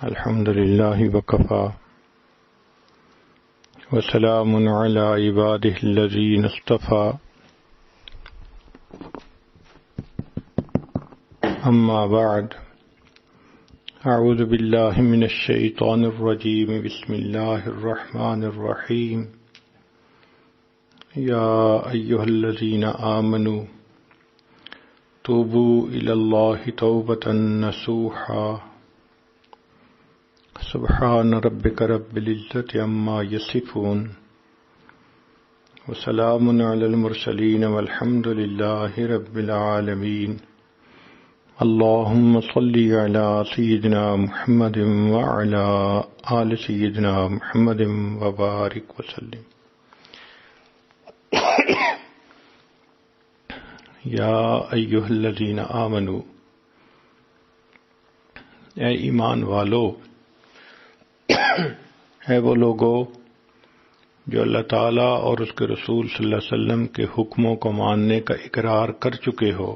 الحمد لله وكفى وسلام على عباده الذين اصطفى أما بعد أعوذ بالله من الشيطان الرجيم بسم الله الرحمن الرحيم يا أيها الذين آمنوا توبوا إلى الله توبة نصوحا سبحان ربك رب العزة عما يصفون وسلام على المرسلين والحمد لله رب العالمين اللهم صل على سيدنا محمد وعلى آل سيدنا محمد وبارك وسلم یا ایھا الذین آمنوا، اے ایمان والو، ہے وہ لوگو جو اللہ تعالیٰ اور اس کے رسول صلی اللہ علیہ وسلم کے حکموں کو ماننے کا اقرار کر چکے ہو،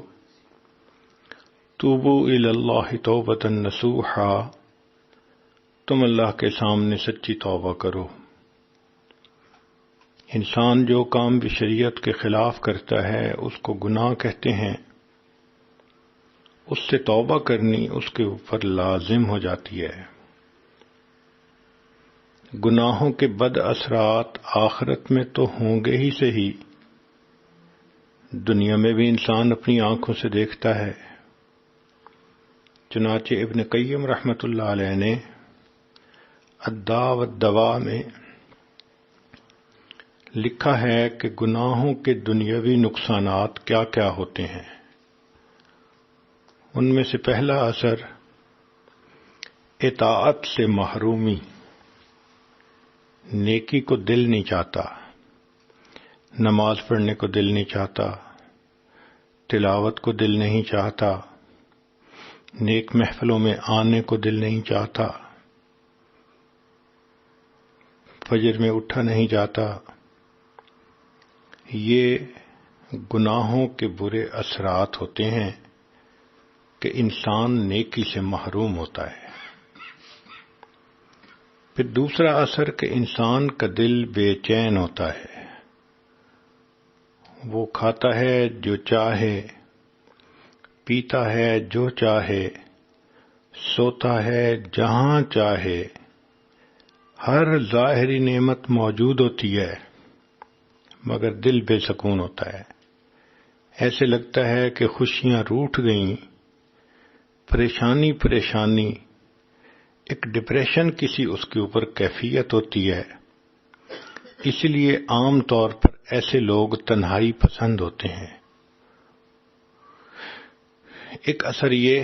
توبوا الی اللہ توبۃ نصوحا، تم اللہ کے سامنے سچی توبہ کرو۔ انسان جو کام بھی شریعت کے خلاف کرتا ہے اس کو گناہ کہتے ہیں، اس سے توبہ کرنی اس کے اوپر لازم ہو جاتی ہے۔ گناہوں کے بد اثرات آخرت میں تو ہوں گے ہی صحیح، دنیا میں بھی انسان اپنی آنکھوں سے دیکھتا ہے۔ چنانچہ ابن قیم رحمۃ اللہ علیہ نے الداء والدواء میں لکھا ہے کہ گناہوں کے دنیاوی نقصانات کیا کیا ہوتے ہیں۔ ان میں سے پہلا اثر اطاعت سے محرومی، نیکی کو دل نہیں چاہتا، نماز پڑھنے کو دل نہیں چاہتا، تلاوت کو دل نہیں چاہتا، نیک محفلوں میں آنے کو دل نہیں چاہتا، فجر میں اٹھا نہیں جاتا۔ یہ گناہوں کے برے اثرات ہوتے ہیں کہ انسان نیکی سے محروم ہوتا ہے۔ پھر دوسرا اثر کہ انسان کا دل بے چین ہوتا ہے، وہ کھاتا ہے جو چاہے، پیتا ہے جو چاہے، سوتا ہے جہاں چاہے، ہر ظاہری نعمت موجود ہوتی ہے مگر دل بے سکون ہوتا ہے۔ ایسے لگتا ہے کہ خوشیاں روٹھ گئیں، پریشانی پریشانی، ایک ڈپریشن کسی اس کے اوپر کیفیت ہوتی ہے۔ اس لیے عام طور پر ایسے لوگ تنہائی پسند ہوتے ہیں۔ ایک اثر یہ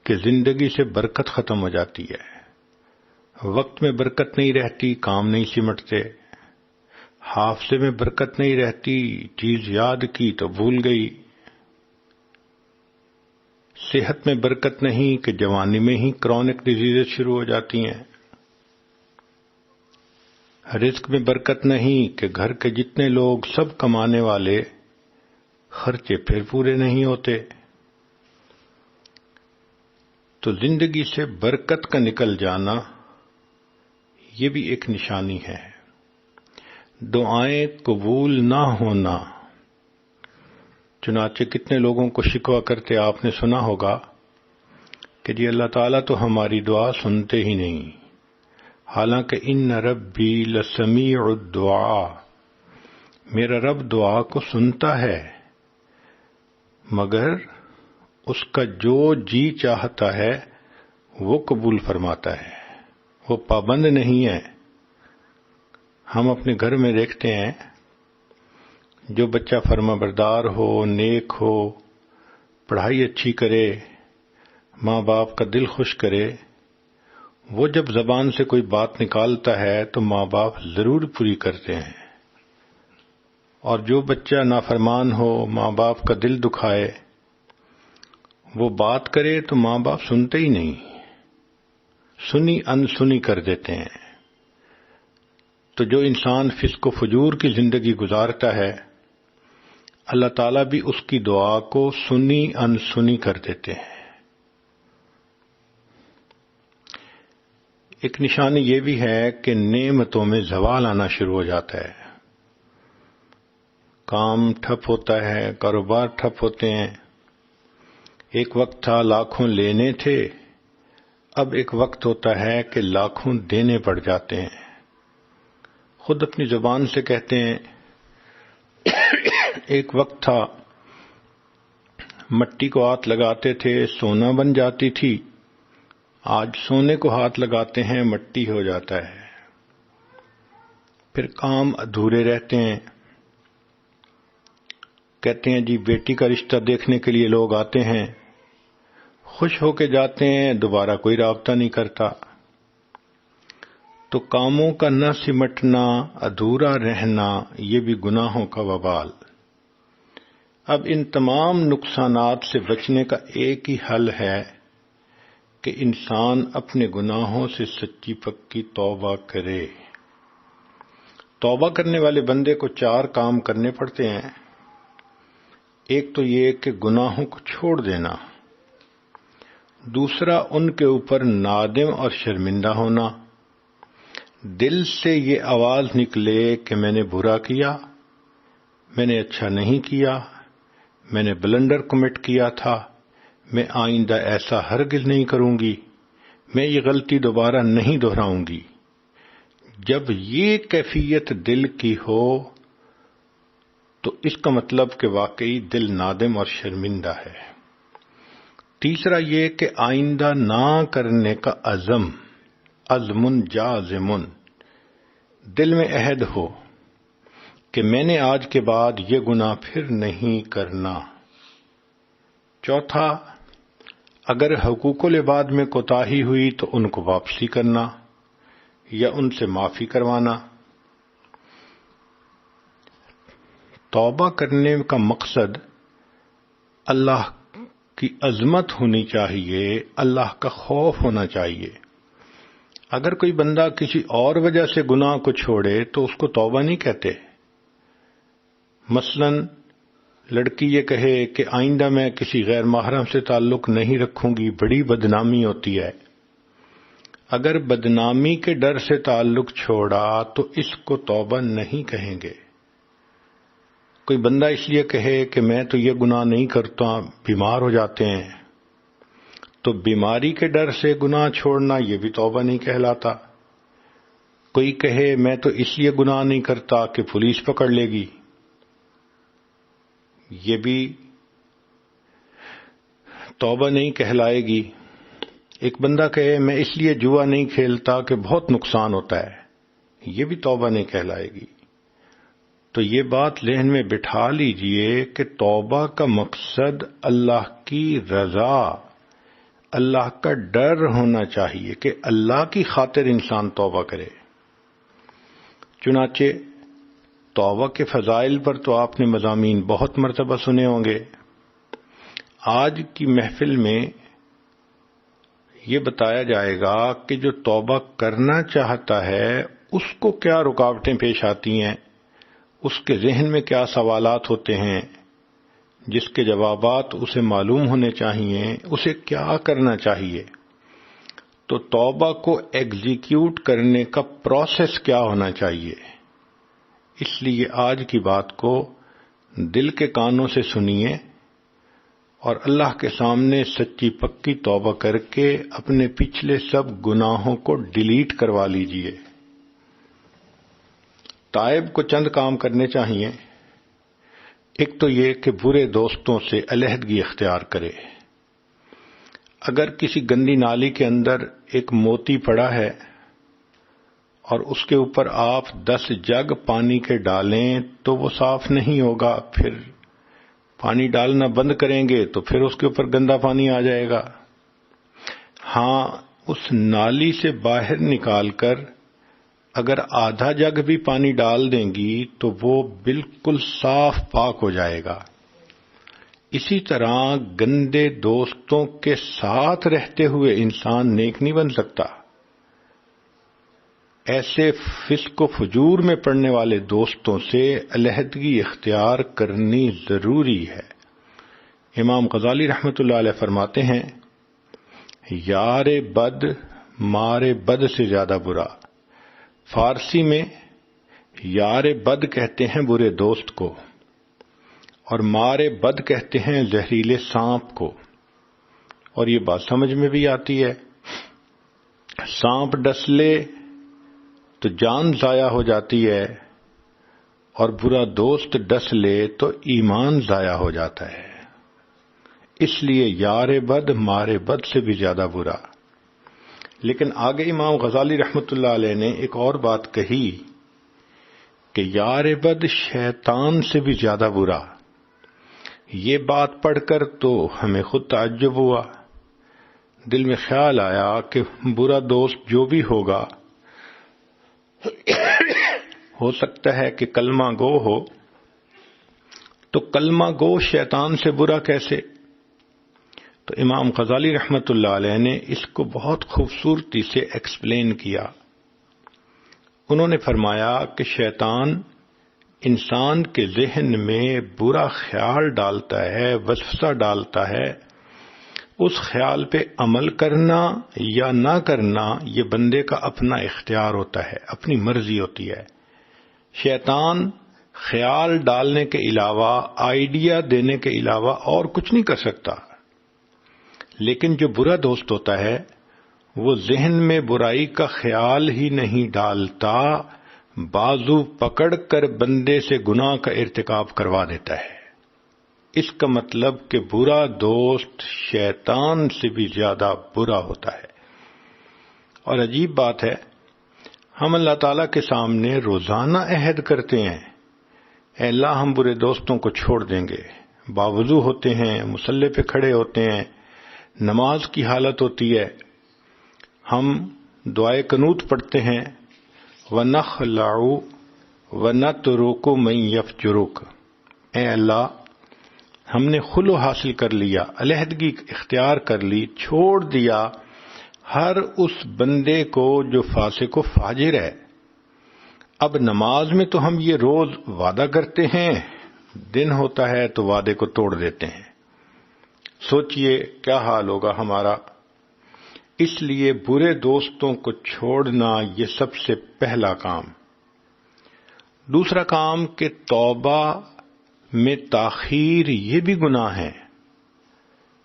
کہ زندگی سے برکت ختم ہو جاتی ہے، وقت میں برکت نہیں رہتی، کام نہیں سمٹتے، حافظے میں برکت نہیں رہتی، چیز یاد کی تو بھول گئی، صحت میں برکت نہیں کہ جوانی میں ہی کرونک ڈیزیزز شروع ہو جاتی ہیں، رزق میں برکت نہیں کہ گھر کے جتنے لوگ سب کمانے والے، خرچے پھر پورے نہیں ہوتے۔ تو زندگی سے برکت کا نکل جانا یہ بھی ایک نشانی ہے۔ دعائیں قبول نہ ہونا، چنانچہ کتنے لوگوں کو شکوہ کرتے آپ نے سنا ہوگا کہ جی اللہ تعالیٰ تو ہماری دعا سنتے ہی نہیں، حالانکہ ان ربی لسمیع الدعاء، میرا رب دعا کو سنتا ہے، مگر اس کا جو جی چاہتا ہے وہ قبول فرماتا ہے، وہ پابند نہیں ہے۔ ہم اپنے گھر میں دیکھتے ہیں جو بچہ فرما بردار ہو، نیک ہو، پڑھائی اچھی کرے، ماں باپ کا دل خوش کرے، وہ جب زبان سے کوئی بات نکالتا ہے تو ماں باپ ضرور پوری کرتے ہیں، اور جو بچہ نافرمان ہو، ماں باپ کا دل دکھائے، وہ بات کرے تو ماں باپ سنتے ہی نہیں، سنی انسنی کر دیتے ہیں۔ تو جو انسان فسق و فجور کی زندگی گزارتا ہے، اللہ تعالیٰ بھی اس کی دعا کو سنی انسنی کر دیتے ہیں۔ ایک نشانی یہ بھی ہے کہ نعمتوں میں زوال آنا شروع ہو جاتا ہے، کام ٹھپ ہوتا ہے، کاروبار ٹھپ ہوتے ہیں۔ ایک وقت تھا لاکھوں لینے تھے، اب ایک وقت ہوتا ہے کہ لاکھوں دینے پڑ جاتے ہیں۔ خود اپنی زبان سے کہتے ہیں، ایک وقت تھا مٹی کو ہاتھ لگاتے تھے سونا بن جاتی تھی، آج سونے کو ہاتھ لگاتے ہیں مٹی ہو جاتا ہے۔ پھر کام ادھورے رہتے ہیں، کہتے ہیں جی بیٹی کا رشتہ دیکھنے کے لیے لوگ آتے ہیں، خوش ہو کے جاتے ہیں، دوبارہ کوئی رابطہ نہیں کرتا۔ تو کاموں کا نہ سمٹنا، ادھورا رہنا، یہ بھی گناہوں کا وبال۔ اب ان تمام نقصانات سے بچنے کا ایک ہی حل ہے کہ انسان اپنے گناہوں سے سچی پکی توبہ کرے۔ توبہ کرنے والے بندے کو 4 کام کرنے پڑتے ہیں۔ ایک تو یہ کہ گناہوں کو چھوڑ دینا، دوسرا ان کے اوپر نادم اور شرمندہ ہونا، دل سے یہ آواز نکلے کہ میں نے برا کیا، میں نے اچھا نہیں کیا، میں نے بلنڈر کمٹ کیا تھا، میں آئندہ ایسا ہرگز نہیں کروں گی، میں یہ غلطی دوبارہ نہیں دہراؤں گی۔ جب یہ کیفیت دل کی ہو تو اس کا مطلب کہ واقعی دل نادم اور شرمندہ ہے۔ تیسرا یہ کہ آئندہ نہ کرنے کا عزم جازم، دل میں عہد ہو کہ میں نے آج کے بعد یہ گناہ پھر نہیں کرنا۔ چوتھا، اگر حقوق العباد میں کوتاہی ہوئی تو ان کو واپسی کرنا یا ان سے معافی کروانا۔ توبہ کرنے کا مقصد اللہ کی عظمت ہونی چاہیے، اللہ کا خوف ہونا چاہیے۔ اگر کوئی بندہ کسی اور وجہ سے گناہ کو چھوڑے تو اس کو توبہ نہیں کہتے۔ مثلا لڑکی یہ کہے کہ آئندہ میں کسی غیر محرم سے تعلق نہیں رکھوں گی، بڑی بدنامی ہوتی ہے۔ اگر بدنامی کے ڈر سے تعلق چھوڑا تو اس کو توبہ نہیں کہیں گے۔ کوئی بندہ اس لیے کہے کہ میں تو یہ گناہ نہیں کرتا، بیمار ہو جاتے ہیں، تو بیماری کے ڈر سے گناہ چھوڑنا یہ بھی توبہ نہیں کہلاتا۔ کوئی کہے میں تو اس لیے گناہ نہیں کرتا کہ پولیس پکڑ لے گی، یہ بھی توبہ نہیں کہلائے گی۔ ایک بندہ کہے میں اس لیے جوا نہیں کھیلتا کہ بہت نقصان ہوتا ہے، یہ بھی توبہ نہیں کہلائے گی۔ تو یہ بات ذہن میں بٹھا لیجئے کہ توبہ کا مقصد اللہ کی رضا، اللہ کا ڈر ہونا چاہیے کہ اللہ کی خاطر انسان توبہ کرے۔ چنانچہ توبہ کے فضائل پر تو آپ نے مضامین بہت مرتبہ سنے ہوں گے۔ آج کی محفل میں یہ بتایا جائے گا کہ جو توبہ کرنا چاہتا ہے اس کو کیا رکاوٹیں پیش آتی ہیں، اس کے ذہن میں کیا سوالات ہوتے ہیں جس کے جوابات اسے معلوم ہونے چاہیے، اسے کیا کرنا چاہیے۔ تو توبہ کو ایگزیکیوٹ کرنے کا پروسیس کیا ہونا چاہیے۔ اس لیے آج کی بات کو دل کے کانوں سے سنیے اور اللہ کے سامنے سچی پکی توبہ کر کے اپنے پچھلے سب گناہوں کو ڈیلیٹ کروا لیجئے۔ تائب کو چند کام کرنے چاہیے۔ ایک تو یہ کہ برے دوستوں سے علیحدگی اختیار کرے۔ اگر کسی گندی نالی کے اندر ایک موتی پڑا ہے اور اس کے اوپر آپ 10 جگ پانی کے ڈالیں تو وہ صاف نہیں ہوگا، پھر پانی ڈالنا بند کریں گے تو پھر اس کے اوپر گندا پانی آ جائے گا۔ ہاں، اس نالی سے باہر نکال کر اگر آدھا جگ بھی پانی ڈال دیں گی تو وہ بالکل صاف پاک ہو جائے گا۔ اسی طرح گندے دوستوں کے ساتھ رہتے ہوئے انسان نیک نہیں بن سکتا۔ ایسے فسق و فجور میں پڑنے والے دوستوں سے علیحدگی اختیار کرنی ضروری ہے۔ امام غزالی رحمۃ اللہ علیہ فرماتے ہیں، یار بد مار بد سے زیادہ برا. فارسی میں یار بد کہتے ہیں برے دوست کو، اور مار بد کہتے ہیں زہریلے سانپ کو. اور یہ بات سمجھ میں بھی آتی ہے. سانپ ڈس لے تو جان ضائع ہو جاتی ہے، اور برا دوست ڈس لے تو ایمان ضائع ہو جاتا ہے. اس لیے یار بد مار بد سے بھی زیادہ برا. لیکن آگے امام غزالی رحمۃ اللہ علیہ نے ایک اور بات کہی کہ یار بد شیطان سے بھی زیادہ برا. یہ بات پڑھ کر تو ہمیں خود تعجب ہوا. دل میں خیال آیا کہ برا دوست جو بھی ہوگا ہو سکتا ہے کہ کلمہ گو ہو، تو کلمہ گو شیطان سے برا کیسے؟ تو امام غزالی رحمۃ اللہ علیہ نے اس کو بہت خوبصورتی سے ایکسپلین کیا. انہوں نے فرمایا کہ شیطان انسان کے ذہن میں برا خیال ڈالتا ہے، وسوسہ ڈالتا ہے. اس خیال پہ عمل کرنا یا نہ کرنا یہ بندے کا اپنا اختیار ہوتا ہے، اپنی مرضی ہوتی ہے. شیطان خیال ڈالنے کے علاوہ، آئیڈیا دینے کے علاوہ اور کچھ نہیں کر سکتا. لیکن جو برا دوست ہوتا ہے وہ ذہن میں برائی کا خیال ہی نہیں ڈالتا، بازو پکڑ کر بندے سے گناہ کا ارتکاب کروا دیتا ہے. اس کا مطلب کہ برا دوست شیطان سے بھی زیادہ برا ہوتا ہے. اور عجیب بات ہے، ہم اللہ تعالیٰ کے سامنے روزانہ عہد کرتے ہیں اے اللہ ہم برے دوستوں کو چھوڑ دیں گے. باوضو ہوتے ہیں، مصلی پہ کھڑے ہوتے ہیں، نماز کی حالت ہوتی ہے، ہم دعائے قنوت پڑھتے ہیں وَنَخْلَعُ وَنَتْرُكُ مَن يَفْجُرُكَ. اے اللہ ہم نے خلو حاصل کر لیا، علیحدگی اختیار کر لی، چھوڑ دیا ہر اس بندے کو جو فاسق و فاجر ہے. اب نماز میں تو ہم یہ روز وعدہ کرتے ہیں، دن ہوتا ہے تو وعدے کو توڑ دیتے ہیں. سوچئے کیا حال ہوگا ہمارا. اس لیے برے دوستوں کو چھوڑنا یہ سب سے پہلا کام. دوسرا کام کہ توبہ میں تاخیر یہ بھی گناہ ہے.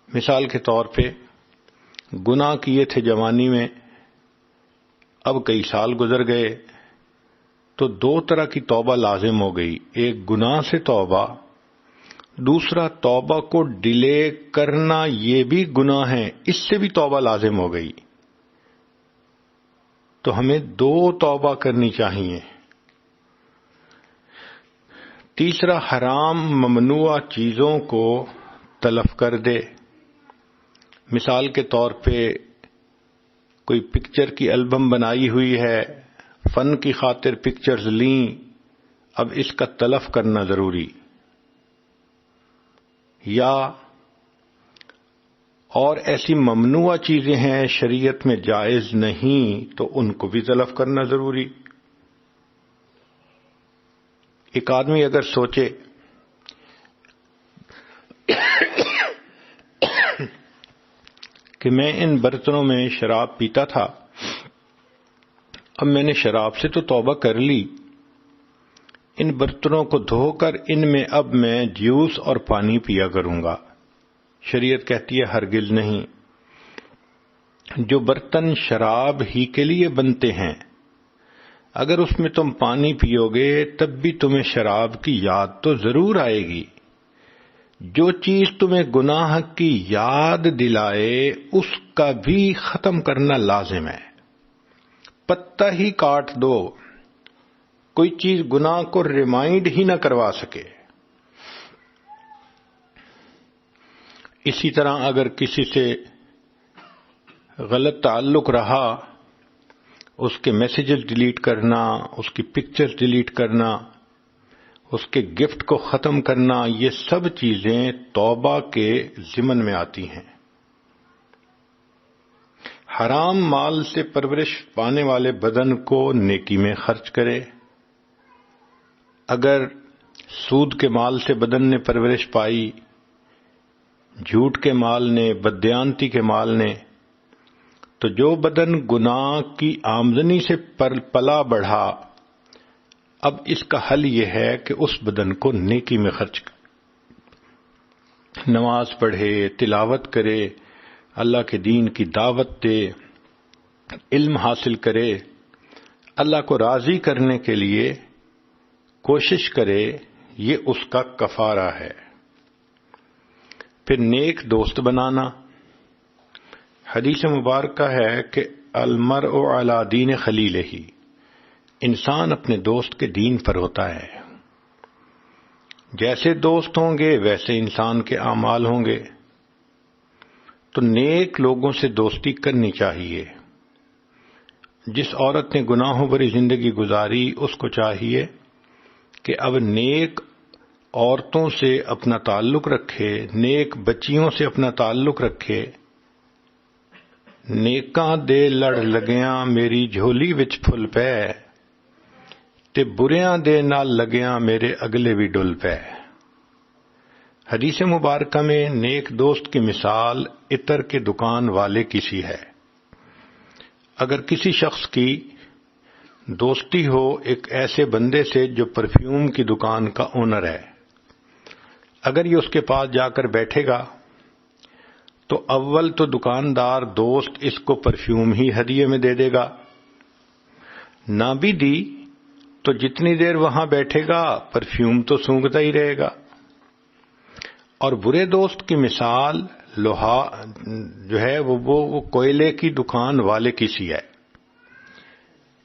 مثال کے طور پہ گناہ کیے تھے جوانی میں، اب کئی سال گزر گئے تو دو طرح کی توبہ لازم ہو گئی. ایک گناہ سے توبہ، دوسرا توبہ کو ڈیلے کرنا یہ بھی گناہ ہے، اس سے بھی توبہ لازم ہو گئی. تو ہمیں دو توبہ کرنی چاہیے. تیسرا حرام ممنوع چیزوں کو تلف کر دے. مثال کے طور پہ کوئی پکچر کی البم بنائی ہوئی ہے، فن کی خاطر پکچرز لیں، اب اس کا تلف کرنا ضروری. یا اور ایسی ممنوع چیزیں ہیں شریعت میں جائز نہیں تو ان کو بھی تلف کرنا ضروری. ایک آدمی اگر سوچے کہ میں ان برتنوں میں شراب پیتا تھا، اب میں نے شراب سے تو توبہ کر لی، ان برتنوں کو دھو کر ان میں اب میں جوس اور پانی پیا کروں گا. شریعت کہتی ہے ہرگز نہیں. جو برتن شراب ہی کے لیے بنتے ہیں، اگر اس میں تم پانی پیو گے تب بھی تمہیں شراب کی یاد تو ضرور آئے گی. جو چیز تمہیں گناہ کی یاد دلائے اس کا بھی ختم کرنا لازم ہے. پتہ ہی کاٹ دو، کوئی چیز گناہ کو ریمائنڈ ہی نہ کروا سکے. اسی طرح اگر کسی سے غلط تعلق رہا، اس کے میسیجز ڈیلیٹ کرنا، اس کی پکچر ڈیلیٹ کرنا، اس کے گفٹ کو ختم کرنا، یہ سب چیزیں توبہ کے ضمن میں آتی ہیں. حرام مال سے پرورش پانے والے بدن کو نیکی میں خرچ کرے. اگر سود کے مال سے بدن نے پرورش پائی، جھوٹ کے مال نے، بددیانتی کے مال نے، تو جو بدن گناہ کی آمدنی سے پلا بڑھا، اب اس کا حل یہ ہے کہ اس بدن کو نیکی میں خرچ کرے، نماز پڑھے، تلاوت کرے، اللہ کے دین کی دعوت دے، علم حاصل کرے، اللہ کو راضی کرنے کے لیے کوشش کرے، یہ اس کا کفارہ ہے۔ پھر نیک دوست بنانا، حدیث مبارکہ ہے کہ المرء علی دین خلیلہ، انسان اپنے دوست کے دین پر ہوتا ہے، جیسے دوست ہوں گے ویسے انسان کے اعمال ہوں گے۔ تو نیک لوگوں سے دوستی کرنی چاہیے۔ جس عورت نے گناہوں بھری زندگی گزاری، اس کو چاہیے کہ اب نیک عورتوں سے اپنا تعلق رکھے، نیک بچیوں سے اپنا تعلق رکھے۔ نیکاں دے لڑ لگیاں میری جھولی وچ پھل پے، تے بریاں دے نال لگیاں میرے اگلے بھی ڈل پے۔ حدیث مبارکہ میں نیک دوست کی مثال عطر کے دکان والے کی سی ہے۔ اگر کسی شخص کی دوستی ہو ایک ایسے بندے سے جو پرفیوم کی دکان کا اونر ہے، اگر یہ اس کے پاس جا کر بیٹھے گا تو اول تو دکاندار دوست اس کو پرفیوم ہی ہدیے میں دے دے گا، نہ بھی دی تو جتنی دیر وہاں بیٹھے گا پرفیوم تو سونگتا ہی رہے گا۔ اور برے دوست کی مثال لوہا جو ہے وہ کوئلے کی دکان والے کی سی ہے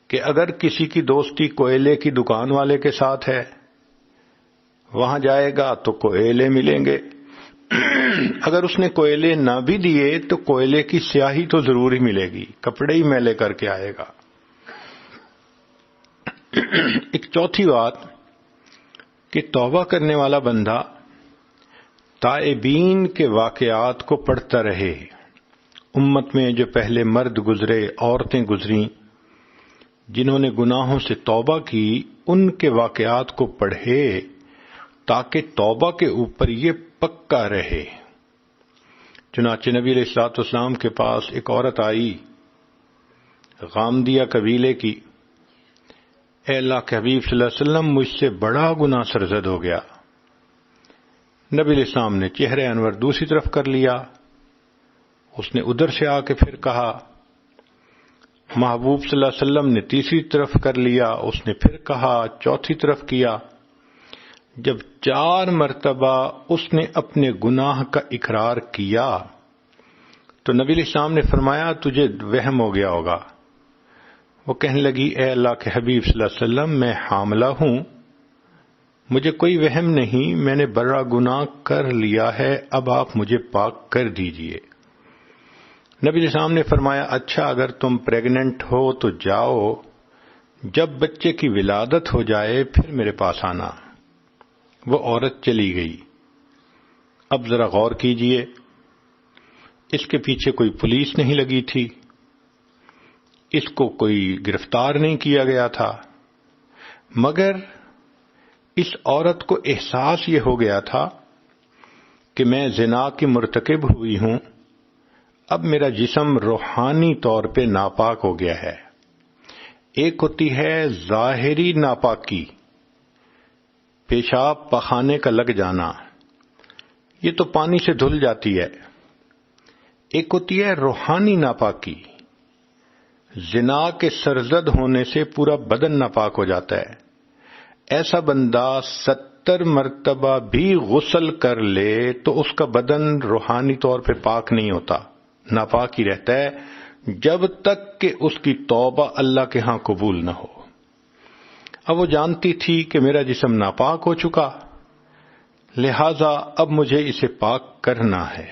کہ اگر کسی کی دوستی کوئلے کی دکان والے کے ساتھ ہے، وہاں جائے گا تو کوئلے ملیں گے، اگر اس نے کوئلے نہ بھی دیے تو کوئلے کی سیاہی تو ضرور ہی ملے گی، کپڑے ہی میلے کر کے آئے گا۔ ایک چوتھی بات کہ توبہ کرنے والا بندہ تائبین کے واقعات کو پڑھتا رہے۔ امت میں جو پہلے مرد گزرے، عورتیں گزریں جنہوں نے گناہوں سے توبہ کی، ان کے واقعات کو پڑھے تاکہ توبہ کے اوپر یہ پکا رہے۔ چنانچہ نبی علیہ الصلوۃ والسلام کے پاس ایک عورت آئی غامدیہ قبیلے کی، اے اللہ کے حبیب صلی اللہ علیہ وسلم، مجھ سے بڑا گناہ سرزد ہو گیا۔ نبی علیہ السلام نے چہرہ انور دوسری طرف کر لیا، اس نے ادھر سے آ کے پھر کہا، محبوب صلی اللہ علیہ وسلم نے تیسری طرف کر لیا، اس نے پھر کہا، چوتھی طرف کیا۔ جب 4 مرتبہ اس نے اپنے گناہ کا اقرار کیا تو نبی علیہ السلام نے فرمایا تجھے وہم ہو گیا ہوگا۔ وہ کہنے لگی، اے اللہ کے حبیب صلی اللہ علیہ وسلم، میں حاملہ ہوں، مجھے کوئی وہم نہیں، میں نے بڑا گناہ کر لیا ہے، اب آپ مجھے پاک کر دیجئے۔ نبی علیہ السلام نے فرمایا، اچھا اگر تم پریگننٹ ہو تو جاؤ، جب بچے کی ولادت ہو جائے پھر میرے پاس آنا۔ وہ عورت چلی گئی۔ اب ذرا غور کیجئے، اس کے پیچھے کوئی پولیس نہیں لگی تھی، اس کو کوئی گرفتار نہیں کیا گیا تھا، مگر اس عورت کو احساس یہ ہو گیا تھا کہ میں زنا کی مرتکب ہوئی ہوں، اب میرا جسم روحانی طور پہ ناپاک ہو گیا ہے۔ ایک ہوتی ہے ظاہری ناپاکی، پیشاب پخانے کا لگ جانا، یہ تو پانی سے دھل جاتی ہے۔ ایک ہوتی ہے روحانی ناپاکی، زنا کے سرزد ہونے سے پورا بدن ناپاک ہو جاتا ہے۔ ایسا بندہ 70 مرتبہ بھی غسل کر لے تو اس کا بدن روحانی طور پہ پاک نہیں ہوتا، ناپاک ہی رہتا ہے جب تک کہ اس کی توبہ اللہ کے ہاں قبول نہ ہو۔ اب وہ جانتی تھی کہ میرا جسم ناپاک ہو چکا، لہذا اب مجھے اسے پاک کرنا ہے۔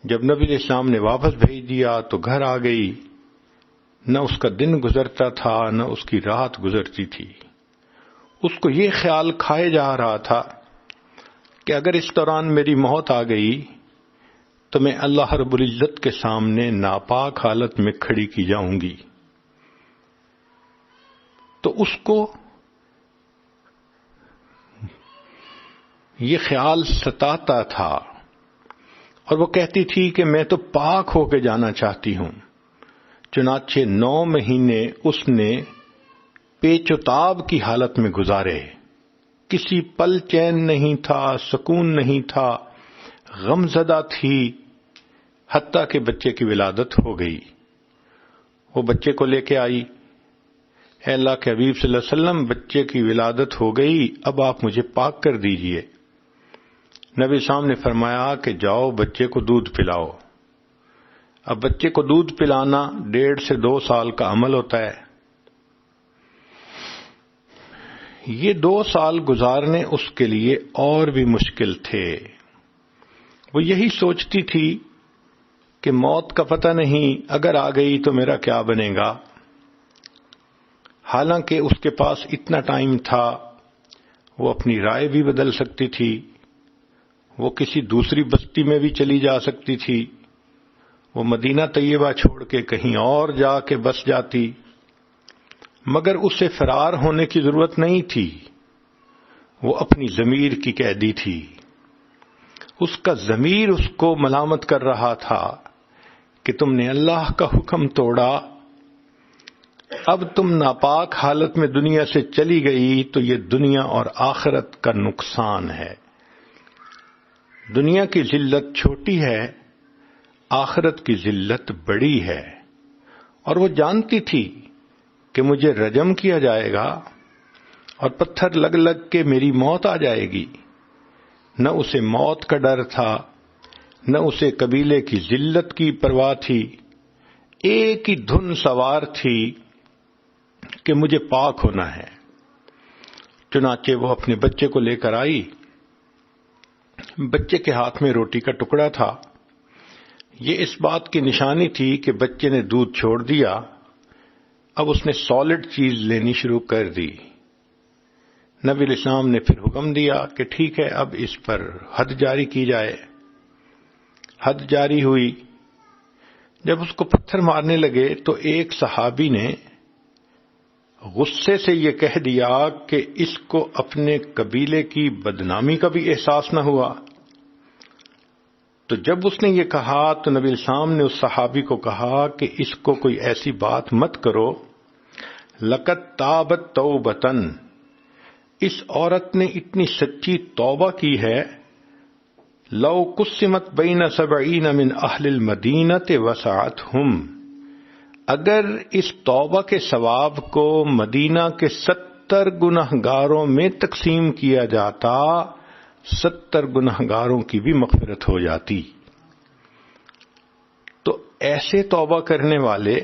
جب نبی علیہ السلام نے واپس بھیج دیا تو گھر آ گئی، نہ اس کا دن گزرتا تھا نہ اس کی رات گزرتی تھی۔ اس کو یہ خیال کھائے جا رہا تھا کہ اگر اس دوران میری موت آ گئی تو میں اللہ رب العزت کے سامنے ناپاک حالت میں کھڑی کی جاؤں گی۔ تو اس کو یہ خیال ستاتا تھا اور وہ کہتی تھی کہ میں تو پاک ہو کے جانا چاہتی ہوں۔ چنانچہ 9 مہینے اس نے پیچ و تاب کی حالت میں گزارے، کسی پل چین نہیں تھا، سکون نہیں تھا، غم زدہ تھی، حتیٰ کہ بچے کی ولادت ہو گئی۔ وہ بچے کو لے کے آئی، اے اللہ کے حبیب صلی اللہ علیہ وسلم، بچے کی ولادت ہو گئی، اب آپ مجھے پاک کر دیجئے۔ نبی صاحب نے فرمایا کہ جاؤ بچے کو دودھ پلاؤ۔ اب بچے کو دودھ پلانا 1.5 سے 2 سال کا عمل ہوتا ہے۔ یہ 2 سال گزارنے اس کے لیے اور بھی مشکل تھے۔ وہ یہی سوچتی تھی کہ موت کا پتہ نہیں، اگر آ گئی تو میرا کیا بنے گا۔ حالانکہ اس کے پاس اتنا ٹائم تھا، وہ اپنی رائے بھی بدل سکتی تھی، وہ کسی دوسری بستی میں بھی چلی جا سکتی تھی، وہ مدینہ طیبہ چھوڑ کے کہیں اور جا کے بس جاتی، مگر اسے فرار ہونے کی ضرورت نہیں تھی۔ وہ اپنی ضمیر کی قیدی تھی۔ اس کا ضمیر اس کو ملامت کر رہا تھا کہ تم نے اللہ کا حکم توڑا، اب تم ناپاک حالت میں دنیا سے چلی گئی تو یہ دنیا اور آخرت کا نقصان ہے۔ دنیا کی ذلت چھوٹی ہے، آخرت کی ذلت بڑی ہے۔ اور وہ جانتی تھی کہ مجھے رجم کیا جائے گا اور پتھر لگ لگ کے میری موت آ جائے گی۔ نہ اسے موت کا ڈر تھا، نہ اسے قبیلے کی ذلت کی پرواہ تھی، ایک ہی دھن سوار تھی کہ مجھے پاک ہونا ہے۔ چنانچہ وہ اپنے بچے کو لے کر آئی۔ بچے کے ہاتھ میں روٹی کا ٹکڑا تھا۔ یہ اس بات کی نشانی تھی کہ بچے نے دودھ چھوڑ دیا، اب اس نے سالڈ چیز لینی شروع کر دی۔ نبی علیہ السلام نے پھر حکم دیا کہ ٹھیک ہے، اب اس پر حد جاری کی جائے۔ حد جاری ہوئی۔ جب اس کو پتھر مارنے لگے تو ایک صحابی نے غصے سے یہ کہہ دیا کہ اس کو اپنے قبیلے کی بدنامی کا بھی احساس نہ ہوا۔ تو جب اس نے یہ کہا تو نبی علیہ السلام نے اس صحابی کو کہا کہ اس کو کوئی ایسی بات مت کرو، لقد تابت توبتن، اس عورت نے اتنی سچی توبہ کی ہے، لو قسمت بین 70 من اہل المدینۃ وسعتہم، اگر اس توبہ کے ثواب کو مدینہ کے 70 گنہگاروں میں تقسیم کیا جاتا، 70 گنہگاروں کی بھی مغفرت ہو جاتی۔ تو ایسے توبہ کرنے والے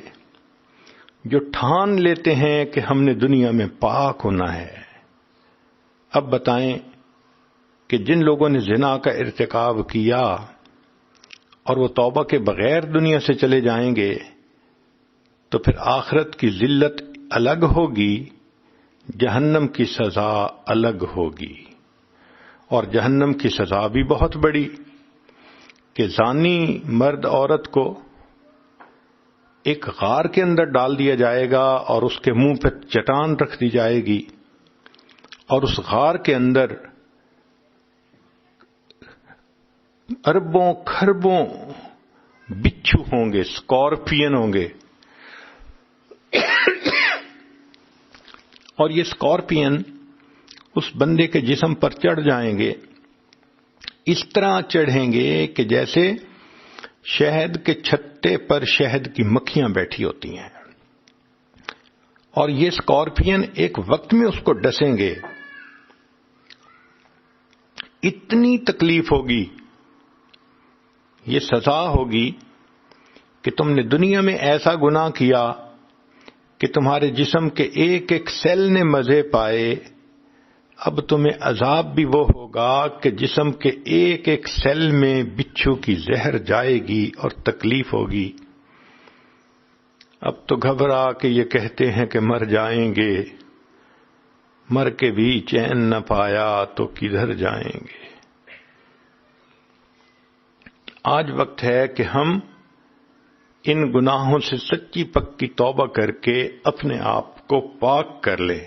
جو ٹھان لیتے ہیں کہ ہم نے دنیا میں پاک ہونا ہے، اب بتائیں کہ جن لوگوں نے زنا کا ارتکاب کیا اور وہ توبہ کے بغیر دنیا سے چلے جائیں گے تو پھر آخرت کی ذلت الگ ہوگی، جہنم کی سزا الگ ہوگی۔ اور جہنم کی سزا بھی بہت بڑی کہ زانی مرد عورت کو ایک غار کے اندر ڈال دیا جائے گا اور اس کے منہ پہ چٹان رکھ دی جائے گی، اور اس غار کے اندر اربوں کھربوں بچھو ہوں گے، اسکارپین ہوں گے، اور یہ اسکارپین اس بندے کے جسم پر چڑھ جائیں گے، اس طرح چڑھیں گے کہ جیسے شہد کے چھتے پر شہد کی مکھیاں بیٹھی ہوتی ہیں، اور یہ اسکارپین ایک وقت میں اس کو ڈسیں گے۔ اتنی تکلیف ہوگی، یہ سزا ہوگی کہ تم نے دنیا میں ایسا گناہ کیا کہ تمہارے جسم کے ایک ایک سیل نے مزے پائے، اب تمہیں عذاب بھی وہ ہوگا کہ جسم کے ایک ایک سیل میں بچھو کی زہر جائے گی اور تکلیف ہوگی۔ اب تو گھبرا کے یہ کہتے ہیں کہ مر جائیں گے، مر کے بھی چین نہ پایا تو کدھر جائیں گے۔ آج وقت ہے کہ ہم ان گناہوں سے سچی پکی توبہ کر کے اپنے آپ کو پاک کر لیں۔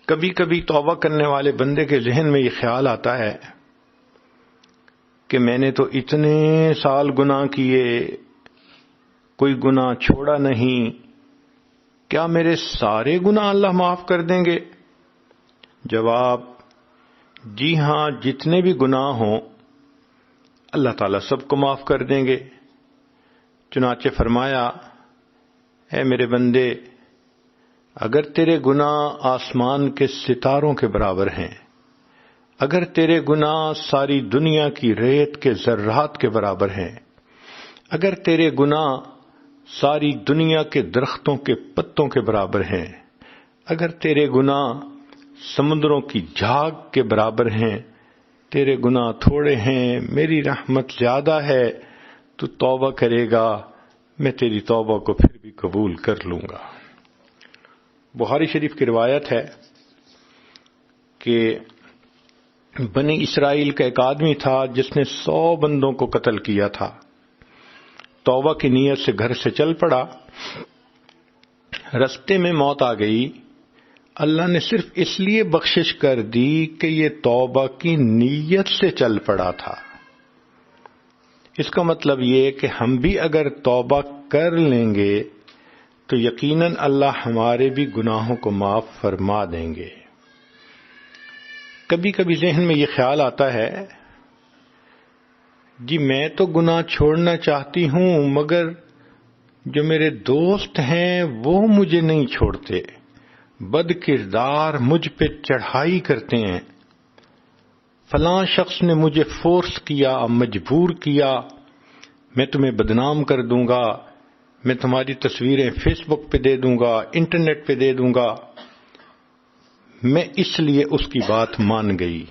کبھی کبھی توبہ کرنے والے بندے کے ذہن میں یہ خیال آتا ہے کہ میں نے تو اتنے سال گناہ کیے، کوئی گناہ چھوڑا نہیں، کیا میرے سارے گناہ اللہ معاف کر دیں گے؟ جواب، جی ہاں، جتنے بھی گناہ ہوں اللہ تعالیٰ سب کو معاف کر دیں گے۔ چنانچہ فرمایا، اے میرے بندے، اگر تیرے گناہ آسمان کے ستاروں کے برابر ہیں، اگر تیرے گناہ ساری دنیا کی ریت کے ذرات کے برابر ہیں، اگر تیرے گناہ ساری دنیا کے درختوں کے پتوں کے برابر ہیں، اگر تیرے گناہ سمندروں کی جھاگ کے برابر ہیں، تیرے گناہ تھوڑے ہیں، میری رحمت زیادہ ہے، تو توبہ کرے گا، میں تیری توبہ کو پھر بھی قبول کر لوں گا۔ بخاری شریف کی روایت ہے کہ بنی اسرائیل کا ایک آدمی تھا جس نے 100 بندوں کو قتل کیا تھا۔ توبہ کی نیت سے گھر سے چل پڑا، رستے میں موت آ گئی، اللہ نے صرف اس لیے بخشش کر دی کہ یہ توبہ کی نیت سے چل پڑا تھا۔ اس کا مطلب یہ کہ ہم بھی اگر توبہ کر لیں گے تو یقیناً اللہ ہمارے بھی گناہوں کو معاف فرما دیں گے۔ کبھی کبھی ذہن میں یہ خیال آتا ہے، جی میں تو گناہ چھوڑنا چاہتی ہوں مگر جو میرے دوست ہیں وہ مجھے نہیں چھوڑتے، بد کردار مجھ پہ چڑھائی کرتے ہیں، فلاں شخص نے مجھے فورس کیا، مجبور کیا، میں تمہیں بدنام کر دوں گا، میں تمہاری تصویریں فیس بک پہ دے دوں گا، انٹرنیٹ پہ دے دوں گا، میں اس لیے اس کی بات مان گئی۔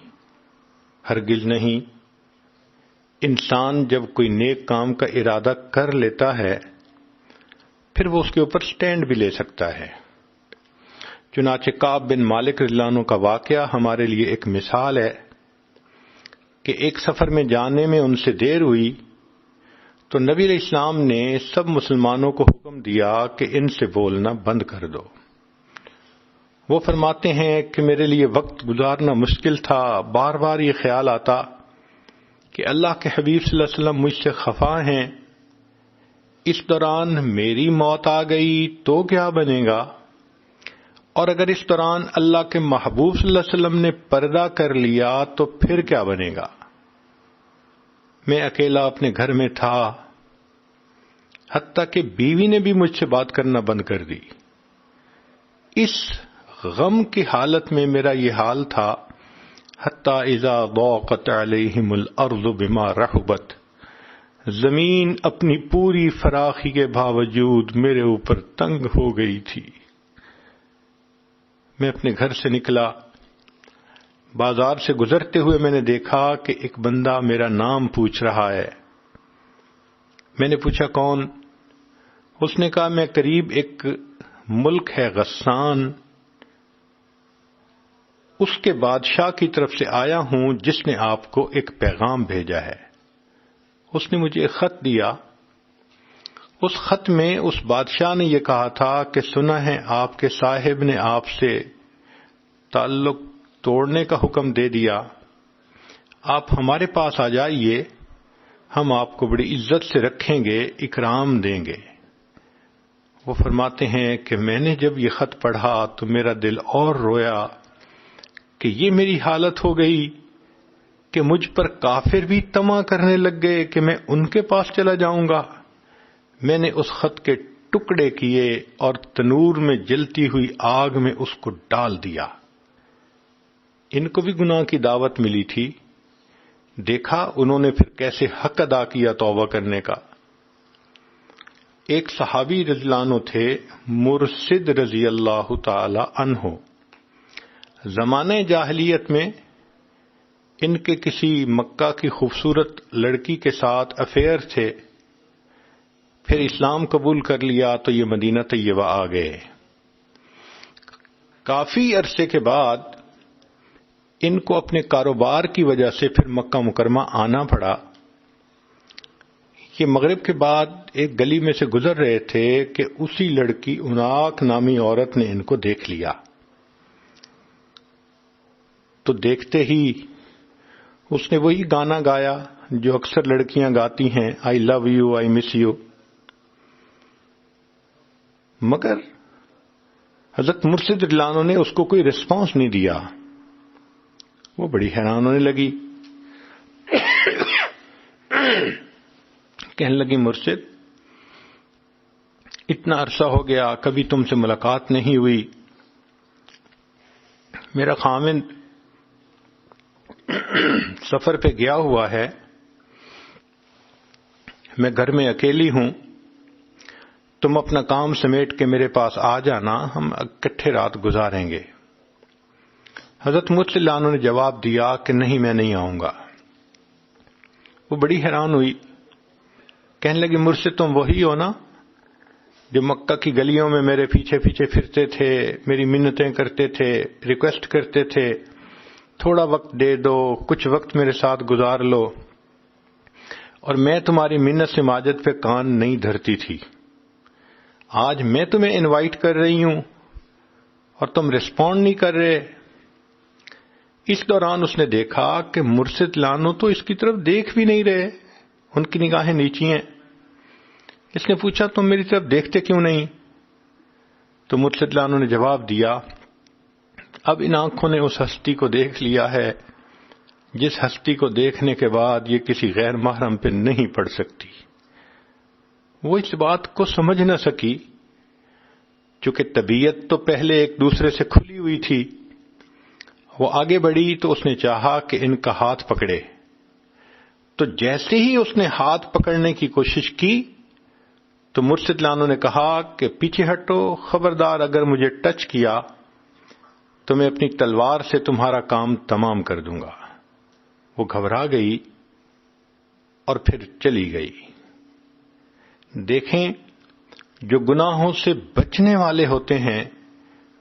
ہرگز نہیں۔ انسان جب کوئی نیک کام کا ارادہ کر لیتا ہے پھر وہ اس کے اوپر سٹینڈ بھی لے سکتا ہے۔ چنانچہ کعب بن مالک رضی اللہ عنہ کا واقعہ ہمارے لیے ایک مثال ہے کہ ایک سفر میں جانے میں ان سے دیر ہوئی تو نبی علیہ السلام نے سب مسلمانوں کو حکم دیا کہ ان سے بولنا بند کر دو۔ وہ فرماتے ہیں کہ میرے لیے وقت گزارنا مشکل تھا، بار بار یہ خیال آتا کہ اللہ کے حبیب صلی اللہ علیہ وسلم مجھ سے خفا ہیں، اس دوران میری موت آ گئی تو کیا بنے گا، اور اگر اس دوران اللہ کے محبوب صلی اللہ علیہ وسلم نے پردہ کر لیا تو پھر کیا بنے گا۔ میں اکیلا اپنے گھر میں تھا، حتیٰ کہ بیوی نے بھی مجھ سے بات کرنا بند کر دی۔ اس غم کی حالت میں میرا یہ حال تھا، حتیٰ اذا ضاقت علیہم الارض بما رحبت، زمین اپنی پوری فراخی کے باوجود میرے اوپر تنگ ہو گئی تھی۔ میں اپنے گھر سے نکلا، بازار سے گزرتے ہوئے میں نے دیکھا کہ ایک بندہ میرا نام پوچھ رہا ہے۔ میں نے پوچھا کون؟ اس نے کہا میں قریب ایک ملک ہے غسان، اس کے بادشاہ کی طرف سے آیا ہوں جس نے آپ کو ایک پیغام بھیجا ہے۔ اس نے مجھے ایک خط دیا، اس خط میں اس بادشاہ نے یہ کہا تھا کہ سنا ہے آپ کے صاحب نے آپ سے تعلق توڑنے کا حکم دے دیا، آپ ہمارے پاس آ جائیے، ہم آپ کو بڑی عزت سے رکھیں گے، اکرام دیں گے۔ وہ فرماتے ہیں کہ میں نے جب یہ خط پڑھا تو میرا دل اور رویا کہ یہ میری حالت ہو گئی کہ مجھ پر کافر بھی طمع کرنے لگ گئے کہ میں ان کے پاس چلا جاؤں گا۔ میں نے اس خط کے ٹکڑے کیے اور تنور میں جلتی ہوئی آگ میں اس کو ڈال دیا۔ ان کو بھی گناہ کی دعوت ملی تھی، دیکھا انہوں نے پھر کیسے حق ادا کیا توبہ کرنے کا۔ ایک صحابی رضی اللہ عنہ تھے، مرشد رضی اللہ تعالی عنہ۔ زمانہ جاہلیت میں ان کے کسی مکہ کی خوبصورت لڑکی کے ساتھ افیئر تھے، پھر اسلام قبول کر لیا تو یہ مدینہ طیبہ آ گئے۔ کافی عرصے کے بعد ان کو اپنے کاروبار کی وجہ سے پھر مکہ مکرمہ آنا پڑا۔ یہ مغرب کے بعد ایک گلی میں سے گزر رہے تھے کہ اسی لڑکی اناک نامی عورت نے ان کو دیکھ لیا، تو دیکھتے ہی اس نے وہی گانا گایا جو اکثر لڑکیاں گاتی ہیں، آئی love you, I miss you, مگر حضرت مرشد رضی اللہ عنہ نے اس کو کوئی رسپانس نہیں دیا. وہ بڑی حیران ہونے لگی، کہنے لگی مرشد اتنا عرصہ ہو گیا کبھی تم سے ملاقات نہیں ہوئی، میرا خاوند سفر پہ گیا ہوا ہے، میں گھر میں اکیلی ہوں، تم اپنا کام سمیٹ کے میرے پاس آ جانا، ہم اکٹھے رات گزاریں گے. حضرت مرشد رضی اللہ عنہ نے جواب دیا کہ نہیں، میں نہیں آؤں گا. وہ بڑی حیران ہوئی، کہنے لگی مرشد تم وہی ہو نا جو مکہ کی گلیوں میں میرے پیچھے پیچھے پھرتے تھے، میری منتیں کرتے تھے، ریکویسٹ کرتے تھے تھوڑا وقت دے دو، کچھ وقت میرے ساتھ گزار لو، اور میں تمہاری منت سے ماجد پہ کان نہیں دھرتی تھی. آج میں تمہیں انوائٹ کر رہی ہوں اور تم رسپونڈ نہیں کر رہے. اس دوران اس نے دیکھا کہ مرشد لانو تو اس کی طرف دیکھ بھی نہیں رہے، ان کی نگاہیں نیچی ہیں. اس نے پوچھا تم میری طرف دیکھتے کیوں نہیں؟ تو مرشد لانو نے جواب دیا اب ان آنکھوں نے اس ہستی کو دیکھ لیا ہے جس ہستی کو دیکھنے کے بعد یہ کسی غیر محرم پہ نہیں پڑ سکتی. وہ اس بات کو سمجھ نہ سکی، چونکہ طبیعت تو پہلے ایک دوسرے سے کھلی ہوئی تھی. وہ آگے بڑھی تو اس نے چاہا کہ ان کا ہاتھ پکڑے، تو جیسے ہی اس نے ہاتھ پکڑنے کی کوشش کی تو مرشد لانو نے کہا کہ پیچھے ہٹو، خبردار اگر مجھے ٹچ کیا تو میں اپنی تلوار سے تمہارا کام تمام کر دوں گا. وہ گھبرا گئی اور پھر چلی گئی. دیکھیں، جو گناہوں سے بچنے والے ہوتے ہیں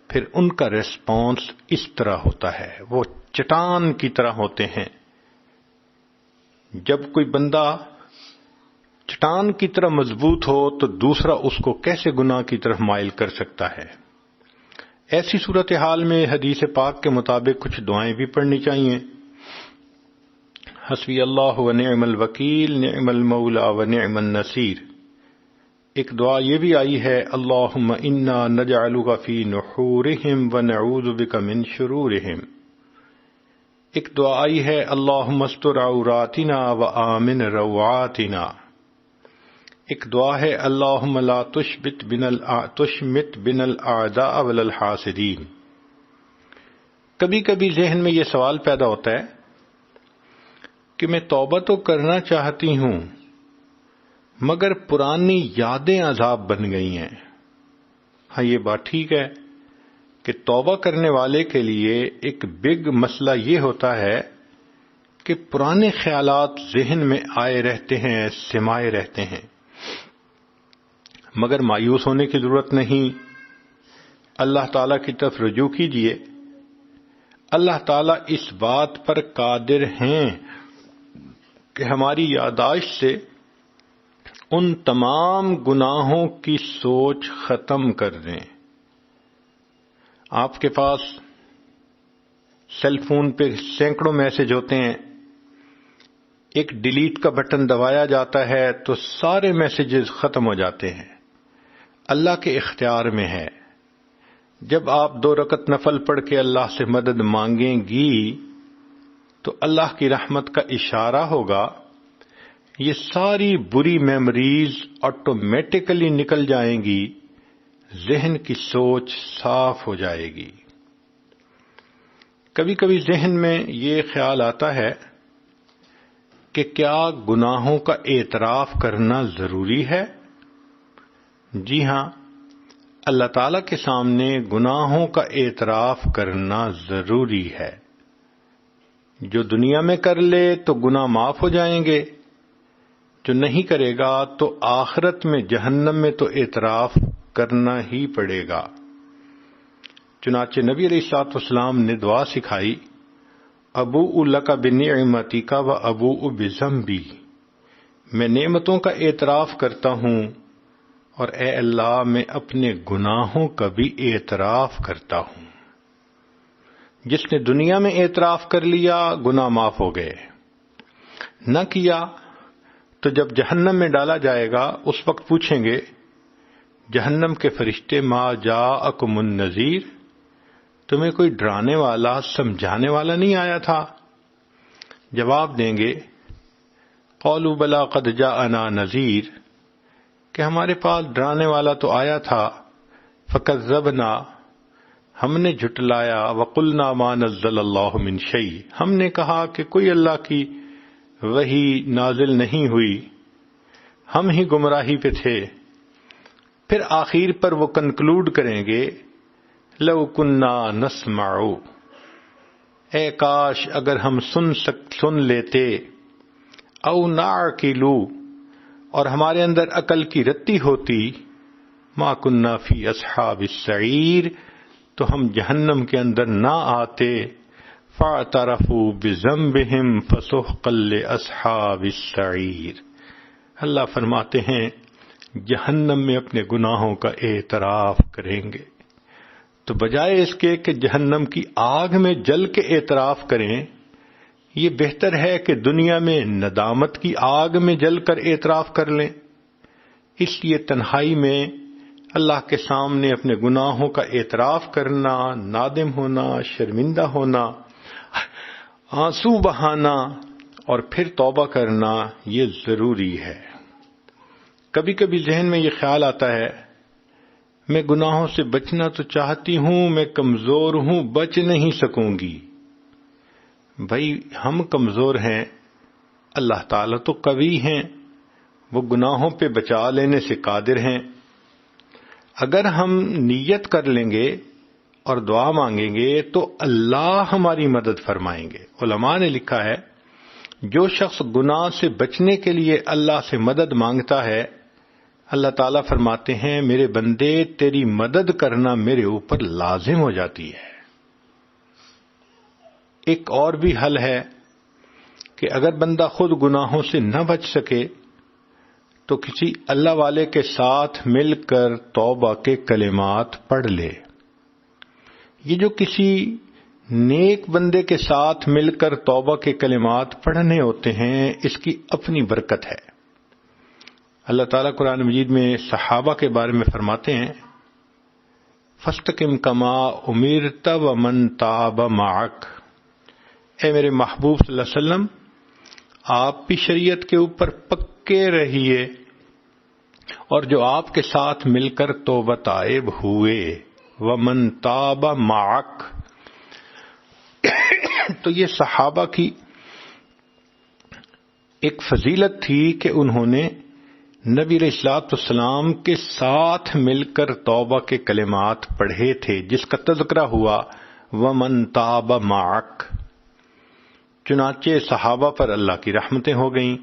پھر ان کا ریسپانس اس طرح ہوتا ہے، وہ چٹان کی طرح ہوتے ہیں. جب کوئی بندہ چٹان کی طرح مضبوط ہو تو دوسرا اس کو کیسے گناہ کی طرف مائل کر سکتا ہے. ایسی صورتحال میں حدیث پاک کے مطابق کچھ دعائیں بھی پڑھنی چاہیے. حسبی اللہ و نعم الوکیل، نعم المولا و نعم النصیر. ایک دعا یہ بھی آئی ہے اللہم انا نجعلک فی نحورہم و نعوذ بک من شرورہم. ایک دعا آئی ہے اللہم استر عوراتنا و آمن روعاتنا. ایک دعا ہے اللہم لا تشمت بنا الاعداء ولا الحاسدین. کبھی کبھی ذہن میں یہ سوال پیدا ہوتا ہے کہ میں توبہ تو کرنا چاہتی ہوں مگر پرانی یادیں عذاب بن گئی ہیں. ہاں یہ بات ٹھیک ہے کہ توبہ کرنے والے کے لیے ایک بگ مسئلہ یہ ہوتا ہے کہ پرانے خیالات ذہن میں آئے رہتے ہیں، سمائے رہتے ہیں. مگر مایوس ہونے کی ضرورت نہیں، اللہ تعالیٰ کی طرف رجوع کیجیے. اللہ تعالیٰ اس بات پر قادر ہیں کہ ہماری یادداشت سے ان تمام گناہوں کی سوچ ختم کر دیں. آپ کے پاس سیل فون پہ سینکڑوں میسج ہوتے ہیں، ایک ڈیلیٹ کا بٹن دبایا جاتا ہے تو سارے میسیجز ختم ہو جاتے ہیں. اللہ کے اختیار میں ہے. جب آپ 2 رکعت نفل پڑھ کے اللہ سے مدد مانگیں گی تو اللہ کی رحمت کا اشارہ ہوگا، یہ ساری بری میموریز آٹومیٹکلی نکل جائیں گی، ذہن کی سوچ صاف ہو جائے گی. کبھی کبھی ذہن میں یہ خیال آتا ہے کہ کیا گناہوں کا اعتراف کرنا ضروری ہے؟ جی ہاں، اللہ تعالیٰ کے سامنے گناہوں کا اعتراف کرنا ضروری ہے. جو دنیا میں کر لے تو گناہ معاف ہو جائیں گے، جو نہیں کرے گا تو آخرت میں جہنم میں تو اعتراف کرنا ہی پڑے گا. چنانچہ نبی علیہ الصلوۃ والسلام نے دعا سکھائی، ابوء لک بنعمتک و ابوء بذنبی. میں نعمتوں کا اعتراف کرتا ہوں اور اے اللہ میں اپنے گناہوں کا بھی اعتراف کرتا ہوں. جس نے دنیا میں اعتراف کر لیا گناہ معاف ہو گئے، نہ کیا تو جب جہنم میں ڈالا جائے گا اس وقت پوچھیں گے جہنم کے فرشتے ما جاءکم النذیر، تمہیں کوئی ڈرانے والا سمجھانے والا نہیں آیا تھا؟ جواب دیں گے قالوا بلا قد جاءنا نذیر، کہ ہمارے پاس ڈرانے والا تو آیا تھا، فکذبنا، ہم نے جھٹلایا، وقلنا ما نزل اللہ من شیء، ہم نے کہا کہ کوئی اللہ کی وحی نازل نہیں ہوئی، ہم ہی گمراہی پہ تھے۔ پھر آخر پر وہ کنکلوڈ کریں گے لو کننا نسمع، اے کاش اگر ہم سن لیتے، او نعقل، اور ہمارے اندر عقل کی رتی ہوتی، ما کننا فی اصحاب السعیر، تو ہم جہنم کے اندر نہ آتے۔ فاعترفوا بذنبہم فسحقا لاصحاب السعیر، اللہ فرماتے ہیں جہنم میں اپنے گناہوں کا اعتراف کریں گے، تو بجائے اس کے کہ جہنم کی آگ میں جل کے اعتراف کریں، یہ بہتر ہے کہ دنیا میں ندامت کی آگ میں جل کر اعتراف کر لیں۔ اس لیے تنہائی میں اللہ کے سامنے اپنے گناہوں کا اعتراف کرنا، نادم ہونا، شرمندہ ہونا، آنسو بہانا اور پھر توبہ کرنا یہ ضروری ہے۔ کبھی کبھی ذہن میں یہ خیال آتا ہے میں گناہوں سے بچنا تو چاہتی ہوں، میں کمزور ہوں، بچ نہیں سکوں گی۔ بھائی ہم کمزور ہیں، اللہ تعالیٰ تو قوی ہیں، وہ گناہوں پہ بچا لینے سے قادر ہیں۔ اگر ہم نیت کر لیں گے اور دعا مانگیں گے تو اللہ ہماری مدد فرمائیں گے۔ علماء نے لکھا ہے جو شخص گناہ سے بچنے کے لیے اللہ سے مدد مانگتا ہے، اللہ تعالیٰ فرماتے ہیں میرے بندے تیری مدد کرنا میرے اوپر لازم ہو جاتی ہے۔ ایک اور بھی حل ہے کہ اگر بندہ خود گناہوں سے نہ بچ سکے تو کسی اللہ والے کے ساتھ مل کر توبہ کے کلمات پڑھ لے۔ یہ جو کسی نیک بندے کے ساتھ مل کر توبہ کے کلمات پڑھنے ہوتے ہیں، اس کی اپنی برکت ہے۔ اللہ تعالیٰ قرآن مجید میں صحابہ کے بارے میں فرماتے ہیں فاستقم کما امرت ومن تاب معک، اے میرے محبوب صلی اللہ علیہ وسلم آپ بھی شریعت کے اوپر پکے رہیے، اور جو آپ کے ساتھ مل کر توبہ طائب ہوئے، ومن تاب معک، تو یہ صحابہ کی ایک فضیلت تھی کہ انہوں نے نبی علیہ الصلوۃ والسلام کے ساتھ مل کر توبہ کے کلمات پڑھے تھے، جس کا تذکرہ ہوا ومن تاب معک۔ چنانچہ صحابہ پر اللہ کی رحمتیں ہو گئیں۔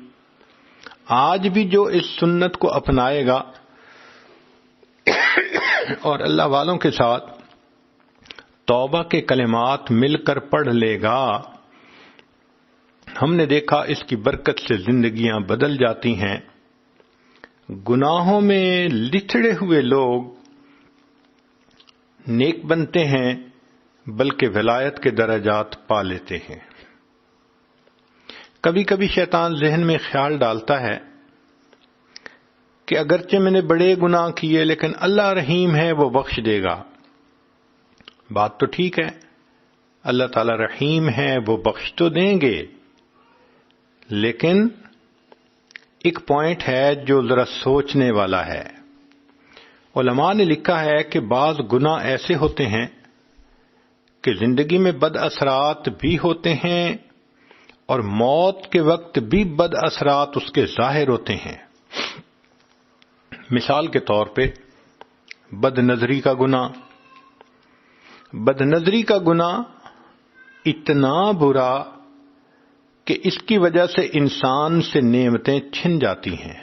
آج بھی جو اس سنت کو اپنائے گا اور اللہ والوں کے ساتھ توبہ کے کلمات مل کر پڑھ لے گا، ہم نے دیکھا اس کی برکت سے زندگیاں بدل جاتی ہیں۔ گناہوں میں لتھڑے ہوئے لوگ نیک بنتے ہیں، بلکہ ولایت کے درجات پا لیتے ہیں۔ کبھی کبھی شیطان ذہن میں خیال ڈالتا ہے کہ اگرچہ میں نے بڑے گناہ کیے لیکن اللہ رحیم ہے، وہ بخش دے گا۔ بات تو ٹھیک ہے، اللہ تعالی رحیم ہے، وہ بخش تو دیں گے، لیکن ایک پوائنٹ ہے جو ذرا سوچنے والا ہے۔ علماء نے لکھا ہے کہ بعض گناہ ایسے ہوتے ہیں کہ زندگی میں بد اثرات بھی ہوتے ہیں اور موت کے وقت بھی بد اثرات اس کے ظاہر ہوتے ہیں۔ مثال کے طور پہ بد نظری کا گناہ۔ بد نظری کا گناہ اتنا برا کہ اس کی وجہ سے انسان سے نعمتیں چھن جاتی ہیں۔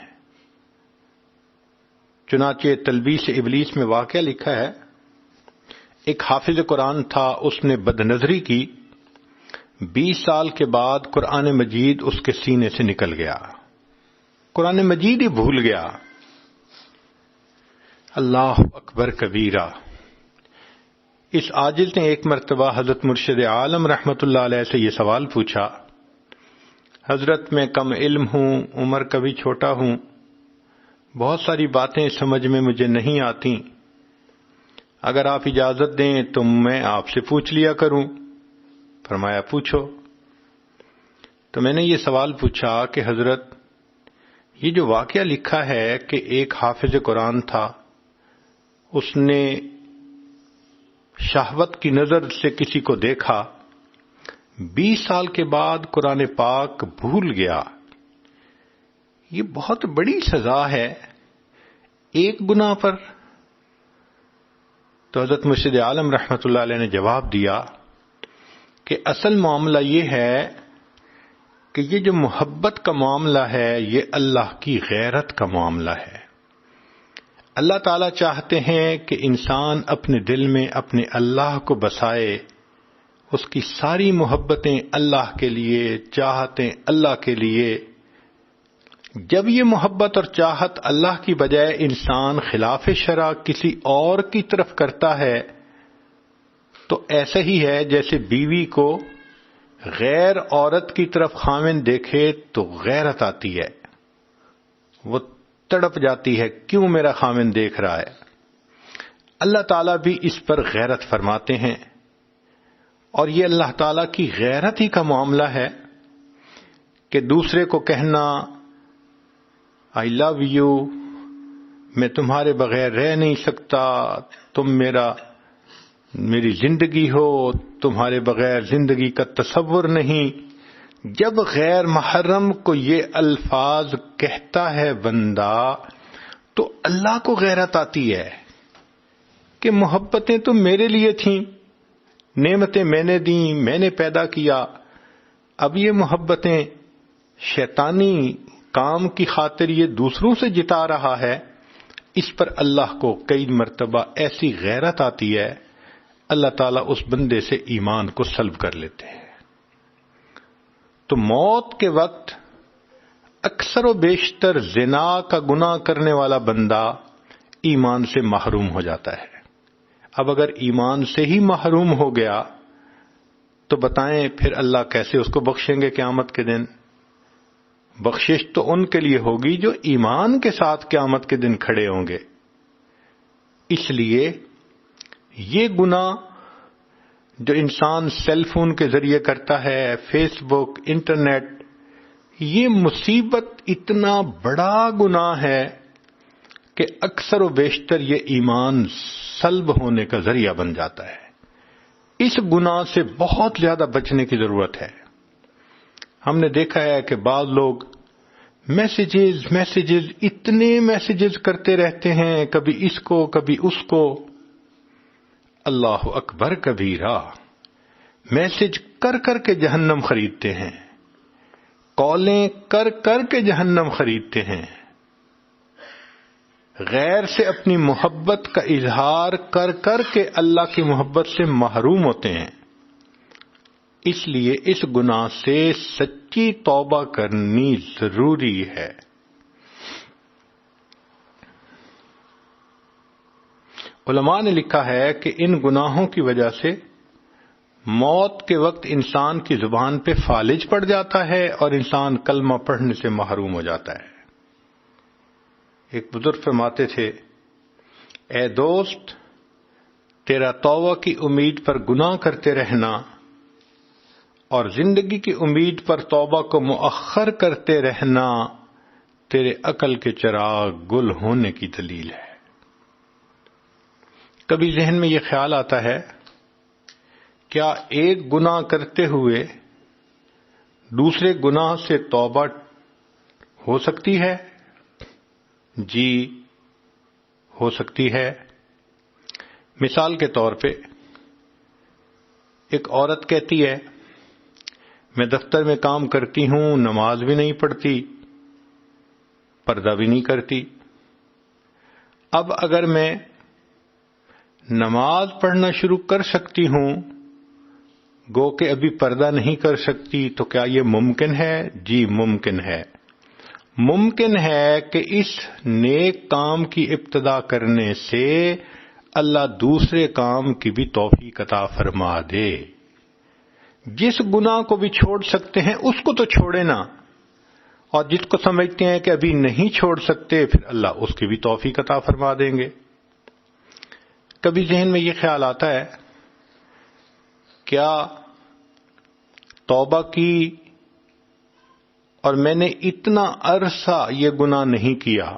چنانچہ تلبیس ابلیس میں واقعہ لکھا ہے، ایک حافظ قرآن تھا، اس نے بد نظری کی، 20 سال کے بعد قرآن مجید اس کے سینے سے نکل گیا، قرآن مجید ہی بھول گیا۔ اللہ اکبر کبیرہ۔ اس عاجز نے ایک مرتبہ حضرت مرشد عالم رحمت اللہ علیہ سے یہ سوال پوچھا، حضرت میں کم علم ہوں، عمر کا بھی چھوٹا ہوں، بہت ساری باتیں سمجھ میں مجھے نہیں آتی، اگر آپ اجازت دیں تو میں آپ سے پوچھ لیا کروں۔ فرمایا پوچھو۔ تو میں نے یہ سوال پوچھا کہ حضرت یہ جو واقعہ لکھا ہے کہ ایک حافظ قرآن تھا، اس نے شہوت کی نظر سے کسی کو دیکھا، 20 سال کے بعد قرآن پاک بھول گیا، یہ بہت بڑی سزا ہے ایک گناہ پر؟ تو حضرت مرشد عالم رحمۃ اللہ علیہ نے جواب دیا کہ اصل معاملہ یہ ہے کہ یہ جو محبت کا معاملہ ہے یہ اللہ کی غیرت کا معاملہ ہے۔ اللہ تعالیٰ چاہتے ہیں کہ انسان اپنے دل میں اپنے اللہ کو بسائے، اس کی ساری محبتیں اللہ کے لیے، چاہتیں اللہ کے لیے۔ جب یہ محبت اور چاہت اللہ کی بجائے انسان خلاف شرع کسی اور کی طرف کرتا ہے تو ایسا ہی ہے جیسے بیوی کو غیر عورت کی طرف خاوند دیکھے تو غیرت آتی ہے، وہ تڑپ جاتی ہے، کیوں میرا خاوند دیکھ رہا ہے؟ اللہ تعالیٰ بھی اس پر غیرت فرماتے ہیں، اور یہ اللہ تعالیٰ کی غیرت ہی کا معاملہ ہے کہ دوسرے کو کہنا آئی لو یو، میں تمہارے بغیر رہ نہیں سکتا، تم میری زندگی ہو، تمہارے بغیر زندگی کا تصور نہیں۔ جب غیر محرم کو یہ الفاظ کہتا ہے بندہ تو اللہ کو غیرت آتی ہے کہ محبتیں تو میرے لیے تھیں، نعمتیں میں نے دیں، میں نے پیدا کیا، اب یہ محبتیں شیطانی کام کی خاطر یہ دوسروں سے جتا رہا ہے۔ اس پر اللہ کو کئی مرتبہ ایسی غیرت آتی ہے، اللہ تعالیٰ اس بندے سے ایمان کو سلب کر لیتے ہیں۔ تو موت کے وقت اکثر و بیشتر زنا کا گناہ کرنے والا بندہ ایمان سے محروم ہو جاتا ہے۔ اب اگر ایمان سے ہی محروم ہو گیا تو بتائیں پھر اللہ کیسے اس کو بخشیں گے قیامت کے دن؟ بخشش تو ان کے لیے ہوگی جو ایمان کے ساتھ قیامت کے دن کھڑے ہوں گے۔ اس لیے یہ گناہ جو انسان سیل فون کے ذریعے کرتا ہے، فیس بک، انٹرنیٹ، یہ مصیبت اتنا بڑا گناہ ہے کہ اکثر و بیشتر یہ ایمان سلب ہونے کا ذریعہ بن جاتا ہے۔ اس گناہ سے بہت زیادہ بچنے کی ضرورت ہے۔ ہم نے دیکھا ہے کہ بعض لوگ میسیجز اتنے میسیجز کرتے رہتے ہیں، کبھی اس کو کبھی اس کو۔ اللہ اکبر کبیرہ، میسج کر کر کے جہنم خریدتے ہیں، کالیں کر کر کے جہنم خریدتے ہیں، غیر سے اپنی محبت کا اظہار کر کر کے اللہ کی محبت سے محروم ہوتے ہیں۔ اس لیے اس گناہ سے سچی توبہ کرنی ضروری ہے۔ علماء نے لکھا ہے کہ ان گناہوں کی وجہ سے موت کے وقت انسان کی زبان پہ فالج پڑ جاتا ہے اور انسان کلمہ پڑھنے سے محروم ہو جاتا ہے۔ ایک بزرگ فرماتے تھے، اے دوست، تیرا توبہ کی امید پر گناہ کرتے رہنا اور زندگی کی امید پر توبہ کو مؤخر کرتے رہنا تیرے عقل کے چراغ گل ہونے کی دلیل ہے۔ کبھی ذہن میں یہ خیال آتا ہے، کیا ایک گناہ کرتے ہوئے دوسرے گناہ سے توبہ ہو سکتی ہے؟ جی ہو سکتی ہے۔ مثال کے طور پہ ایک عورت کہتی ہے، میں دفتر میں کام کرتی ہوں، نماز بھی نہیں پڑھتی، پردہ بھی نہیں کرتی۔ اب اگر میں نماز پڑھنا شروع کر سکتی ہوں، گو کہ ابھی پردہ نہیں کر سکتی، تو کیا یہ ممکن ہے؟ جی ممکن ہے۔ ممکن ہے کہ اس نیک کام کی ابتدا کرنے سے اللہ دوسرے کام کی بھی توفیق عطا فرما دے۔ جس گناہ کو بھی چھوڑ سکتے ہیں اس کو تو چھوڑے نا، اور جس کو سمجھتے ہیں کہ ابھی نہیں چھوڑ سکتے پھر اللہ اس کی بھی توفیق عطا فرما دیں گے۔ کبھی ذہن میں یہ خیال آتا ہے کیا توبہ کی اور میں نے اتنا عرصہ یہ گناہ نہیں کیا،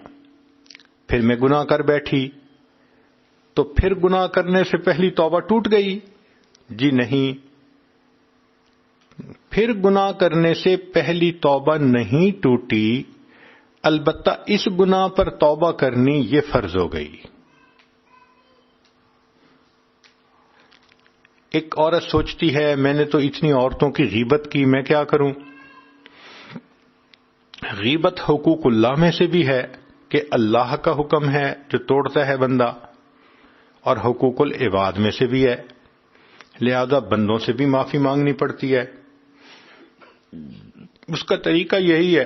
پھر میں گناہ کر بیٹھی تو پھر گناہ کرنے سے پہلی توبہ ٹوٹ گئی؟ جی نہیں، پھر گناہ کرنے سے پہلی توبہ نہیں ٹوٹی، البتہ اس گناہ پر توبہ کرنی یہ فرض ہو گئی۔ ایک عورت سوچتی ہے میں نے تو اتنی عورتوں کی غیبت کی، میں کیا کروں؟ غیبت حقوق اللہ میں سے بھی ہے کہ اللہ کا حکم ہے جو توڑتا ہے بندہ، اور حقوق العباد میں سے بھی ہے، لہذا بندوں سے بھی معافی مانگنی پڑتی ہے۔ اس کا طریقہ یہی ہے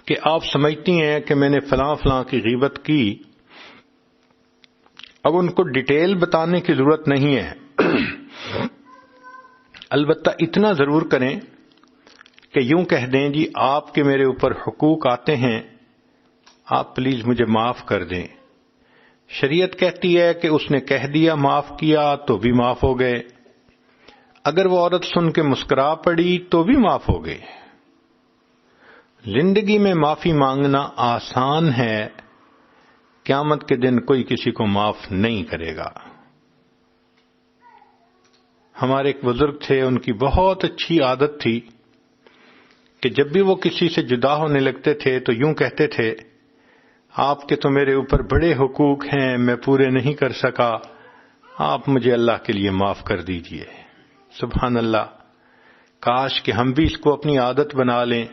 کہ آپ سمجھتی ہیں کہ میں نے فلاں فلاں کی غیبت کی، اب ان کو ڈیٹیل بتانے کی ضرورت نہیں ہے، البتہ اتنا ضرور کریں کہ یوں کہہ دیں جی آپ کے میرے اوپر حقوق آتے ہیں، آپ پلیز مجھے معاف کر دیں۔ شریعت کہتی ہے کہ اس نے کہہ دیا معاف کیا تو بھی معاف ہو گئے، اگر وہ عورت سن کے مسکرا پڑی تو بھی معاف ہو گئے۔ زندگی میں معافی مانگنا آسان ہے، قیامت کے دن کوئی کسی کو معاف نہیں کرے گا۔ ہمارے ایک بزرگ تھے، ان کی بہت اچھی عادت تھی کہ جب بھی وہ کسی سے جدا ہونے لگتے تھے تو یوں کہتے تھے آپ کے تو میرے اوپر بڑے حقوق ہیں، میں پورے نہیں کر سکا، آپ مجھے اللہ کے لیے معاف کر دیجئے۔ سبحان اللہ، کاش کہ ہم بھی اس کو اپنی عادت بنا لیں،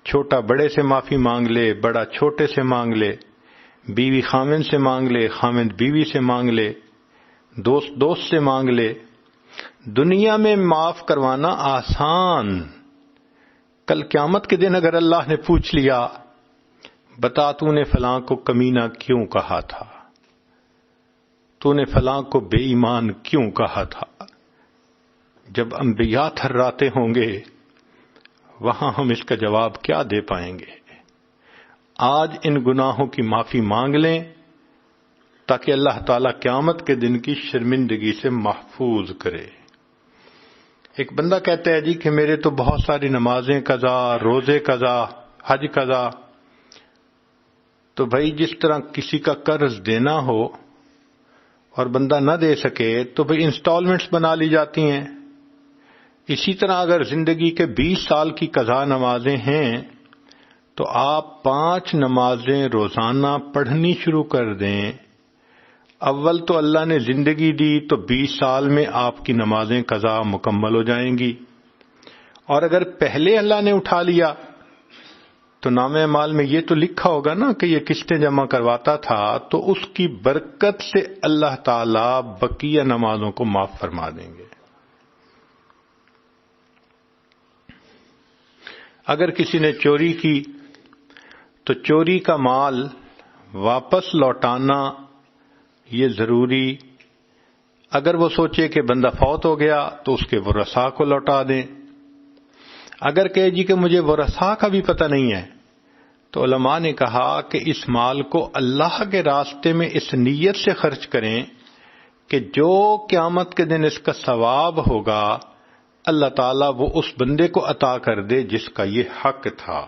چھوٹا بڑے سے معافی مانگ لے، بڑا چھوٹے سے مانگ لے، بیوی خاوند سے مانگ لے، خاوند بیوی سے مانگ لے، دوست دوست سے مانگ لے۔ دنیا میں معاف کروانا آسان، کل قیامت کے دن اگر اللہ نے پوچھ لیا بتا تو نے فلاں کو کمینہ کیوں کہا تھا، تو نے فلاں کو بے ایمان کیوں کہا تھا، جب انبیاء تھراتے ہوں گے وہاں ہم اس کا جواب کیا دے پائیں گے؟ آج ان گناہوں کی معافی مانگ لیں تاکہ اللہ تعالیٰ قیامت کے دن کی شرمندگی سے محفوظ کرے۔ ایک بندہ کہتا ہے جی کہ میرے تو بہت ساری نمازیں قضا، روزے قضا، حج قضا۔ تو بھائی جس طرح کسی کا قرض دینا ہو اور بندہ نہ دے سکے تو بھائی انسٹالمنٹس بنا لی جاتی ہیں، اسی طرح اگر زندگی کے 20 سال کی قضا نمازیں ہیں تو آپ 5 نمازیں روزانہ پڑھنی شروع کر دیں۔ اول تو اللہ نے زندگی دی تو 20 سال میں آپ کی نمازیں قضا مکمل ہو جائیں گی، اور اگر پہلے اللہ نے اٹھا لیا تو نامہ اعمال میں یہ تو لکھا ہوگا نا کہ یہ قسطیں جمع کرواتا تھا، تو اس کی برکت سے اللہ تعالیٰ بقیہ نمازوں کو معاف فرما دیں گے۔ اگر کسی نے چوری کی تو چوری کا مال واپس لوٹانا یہ ضروری، اگر وہ سوچے کہ بندہ فوت ہو گیا تو اس کے ورثاء کو لوٹا دیں۔ اگر کہے جی کہ مجھے ورثاء کا بھی پتہ نہیں ہے تو علماء نے کہا کہ اس مال کو اللہ کے راستے میں اس نیت سے خرچ کریں کہ جو قیامت کے دن اس کا ثواب ہوگا اللہ تعالیٰ وہ اس بندے کو عطا کر دے جس کا یہ حق تھا۔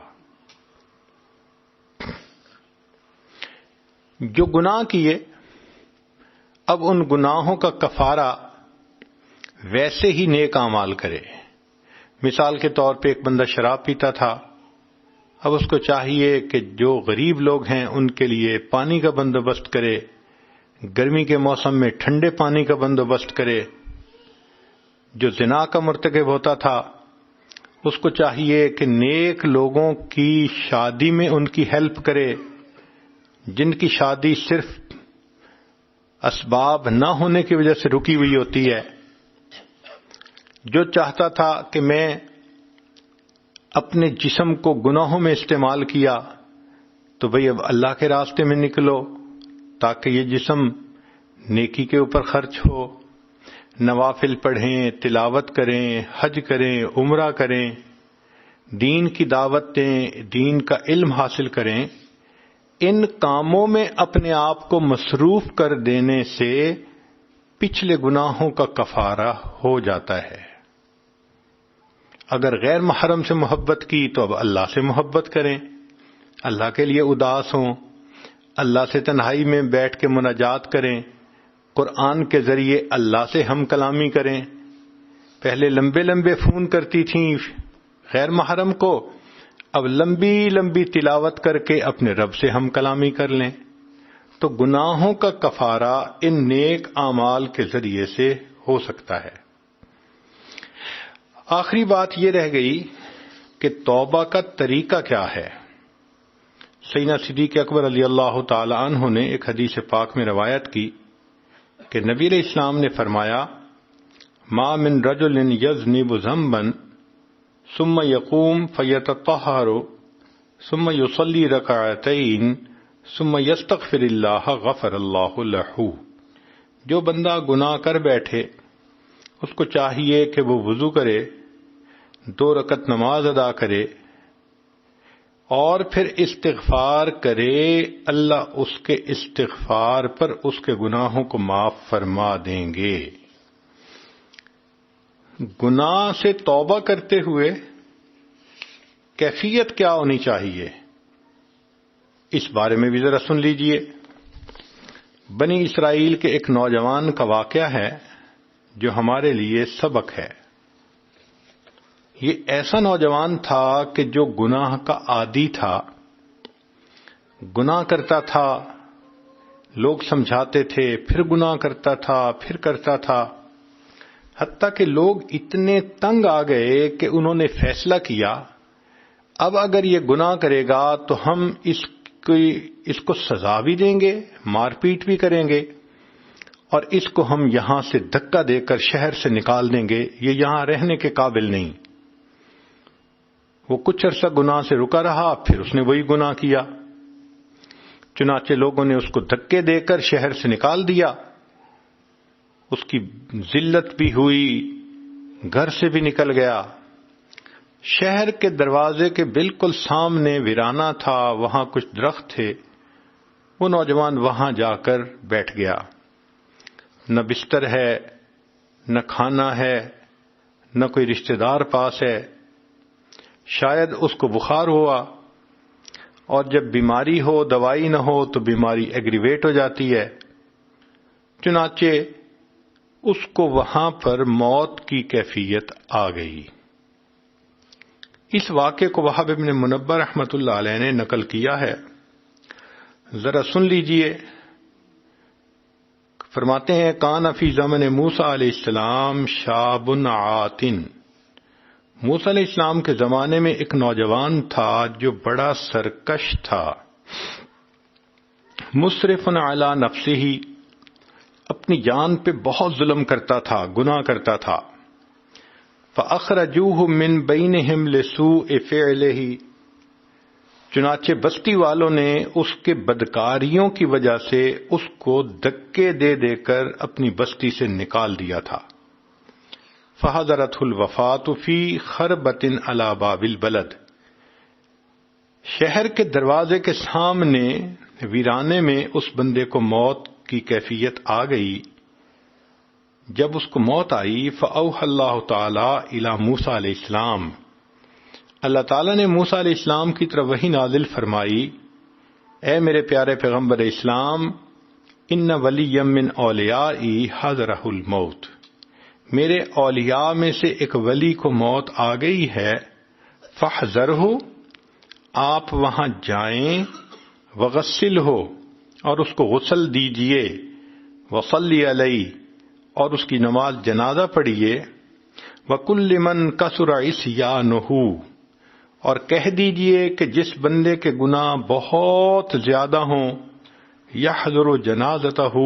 جو گناہ کیے اب ان گناہوں کا کفارہ ویسے ہی نیک اعمال کرے۔ مثال کے طور پہ ایک بندہ شراب پیتا تھا، اب اس کو چاہیے کہ جو غریب لوگ ہیں ان کے لیے پانی کا بندوبست کرے، گرمی کے موسم میں ٹھنڈے پانی کا بندوبست کرے۔ جو زنا کا مرتکب ہوتا تھا اس کو چاہیے کہ نیک لوگوں کی شادی میں ان کی ہیلپ کرے، جن کی شادی صرف اسباب نہ ہونے کی وجہ سے رکی ہوئی ہوتی ہے۔ جو چاہتا تھا کہ میں اپنے جسم کو گناہوں میں استعمال کیا تو بھئی اب اللہ کے راستے میں نکلو تاکہ یہ جسم نیکی کے اوپر خرچ ہو۔ نوافل پڑھیں، تلاوت کریں، حج کریں، عمرہ کریں، دین کی دعوت دیں، دین کا علم حاصل کریں، ان کاموں میں اپنے آپ کو مصروف کر دینے سے پچھلے گناہوں کا کفارہ ہو جاتا ہے۔ اگر غیر محرم سے محبت کی تو اب اللہ سے محبت کریں، اللہ کے لیے اداس ہوں، اللہ سے تنہائی میں بیٹھ کے مناجات کریں، قرآن کے ذریعے اللہ سے ہم کلامی کریں۔ پہلے لمبے لمبے فون کرتی تھیں غیر محرم کو، اب لمبی لمبی تلاوت کر کے اپنے رب سے ہم کلامی کر لیں، تو گناہوں کا کفارہ ان نیک اعمال کے ذریعے سے ہو سکتا ہے۔ آخری بات یہ رہ گئی کہ توبہ کا طریقہ کیا ہے۔ سیدنا صدیق اکبر رضی اللہ تعالی عنہ نے ایک حدیث پاک میں روایت کی کہ نبی علیہ السلام نے فرمایا، ما من رجل یذنب ذنبا ثم یقوم فیتطہر ثم یصلی رکعتین ثم یستغفر اللہ غفر اللہ لہ۔ جو بندہ گناہ کر بیٹھے اس کو چاہیے کہ وہ وضو کرے، 2 رکعت نماز ادا کرے اور پھر استغفار کرے، اللہ اس کے استغفار پر اس کے گناہوں کو معاف فرما دیں گے۔ گناہ سے توبہ کرتے ہوئے کیفیت کیا ہونی چاہیے، اس بارے میں بھی ذرا سن لیجئے۔ بنی اسرائیل کے ایک نوجوان کا واقعہ ہے جو ہمارے لیے سبق ہے۔ یہ ایسا نوجوان تھا کہ جو گناہ کا عادی تھا، گناہ کرتا تھا، لوگ سمجھاتے تھے، پھر گناہ کرتا تھا، پھر کرتا تھا، حتیٰ کہ لوگ اتنے تنگ آ گئے کہ انہوں نے فیصلہ کیا اب اگر یہ گناہ کرے گا تو ہم اس کو سزا بھی دیں گے، مار پیٹ بھی کریں گے، اور اس کو ہم یہاں سے دھکا دے کر شہر سے نکال دیں گے، یہ یہاں رہنے کے قابل نہیں۔ وہ کچھ عرصہ گناہ سے رکا رہا، پھر اس نے وہی گناہ کیا، چنانچہ لوگوں نے اس کو دھکے دے کر شہر سے نکال دیا، اس کی ذلت بھی ہوئی، گھر سے بھی نکل گیا۔ شہر کے دروازے کے بالکل سامنے ویرانہ تھا، وہاں کچھ درخت تھے، وہ نوجوان وہاں جا کر بیٹھ گیا۔ نہ بستر ہے، نہ کھانا ہے، نہ کوئی رشتہ دار پاس ہے، شاید اس کو بخار ہوا، اور جب بیماری ہو دوائی نہ ہو تو بیماری ایگریویٹ ہو جاتی ہے، چنانچہ اس کو وہاں پر موت کی کیفیت آ گئی۔ اس واقعے کو وہب ابن منبہ رحمۃ اللہ علیہ نے نقل کیا ہے، ذرا سن لیجئے۔ فرماتے ہیں کان فی زمن موسیٰ علیہ السلام شاب عاتن، موسیٰ علیہ السلام کے زمانے میں ایک نوجوان تھا جو بڑا سرکش تھا، مسرف علی نفسہ، اپنی جان پہ بہت ظلم کرتا تھا، گناہ کرتا تھا۔ فَأَخْرَجُوهُ مِن بَيْنِهِمْ لِسُوءِ فِعْلِهِ، چنانچہ بستی والوں نے اس کے بدکاریوں کی وجہ سے اس کو دھکے دے دے کر اپنی بستی سے نکال دیا تھا۔ فَحَضَرَتْهُ الْوَفَاةُ فِي خَرْبَةٍ عَلَى بَابِ الْبَلَدِ، شہر کے دروازے کے سامنے ویرانے میں اس بندے کو موت کی کیفیت آ گئی۔ جب اس کو موت آئی فَأَوْحَى اللَّهُ تَعَالَى إِلَى مُوسَىٰ علیہ السلام، اللہ تعالیٰ نے موسیٰ علیہ السلام کی طرف وحی نازل فرمائی، اے میرے پیارے پیغمبر اسلام، ان ولیّا من اولیائی حضرہ الموت، میرے اولیاء میں سے ایک ولی کو موت آ گئی ہے، فاحذرہ، آپ وہاں جائیں، وغسلہ، اور اس کو غسل دیجئے، وصلی علیہ، اور اس کی نماز جنازہ پڑھیے، وَكُلِّ مَنْ كَثُرَ عِصْيَانُهُ، اور کہہ دیجئے کہ جس بندے کے گناہ بہت زیادہ ہوں، يَحْضُرُ جَنَازَتَهُ،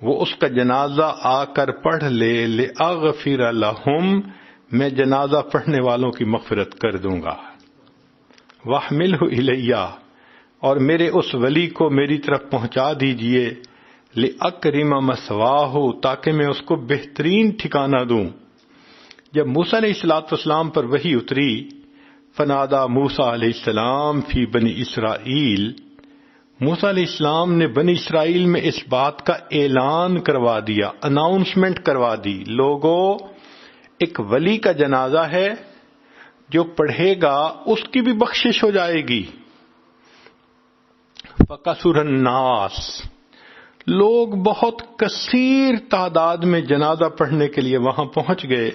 وہ اس کا جنازہ آ کر پڑھ لے، لِأَغْفِرَ لَهُمْ، میں جنازہ پڑھنے والوں کی مغفرت کر دوں گا، وَاحْمِلْهُ إِلَيَّ، اور میرے اس ولی کو میری طرف پہنچا دیجئے، لِأَكْرِمَ مَثْوَاهُ، تاکہ میں اس کو بہترین ٹھکانہ دوں۔ جب موسیٰ علیہ السلام پر وحی اتری، فنادا موسیٰ علیہ السلام فی بنی اسرائیل، موسیٰ علیہ السلام نے بنی اسرائیل میں اس بات کا اعلان کروا دیا، اناؤنسمنٹ کروا دی، لوگوں ایک ولی کا جنازہ ہے، جو پڑھے گا اس کی بھی بخشش ہو جائے گی۔ فَقَصُرَ النَّاسِ، لوگ بہت کثیر تعداد میں جنازہ پڑھنے کے لیے وہاں پہنچ گئے۔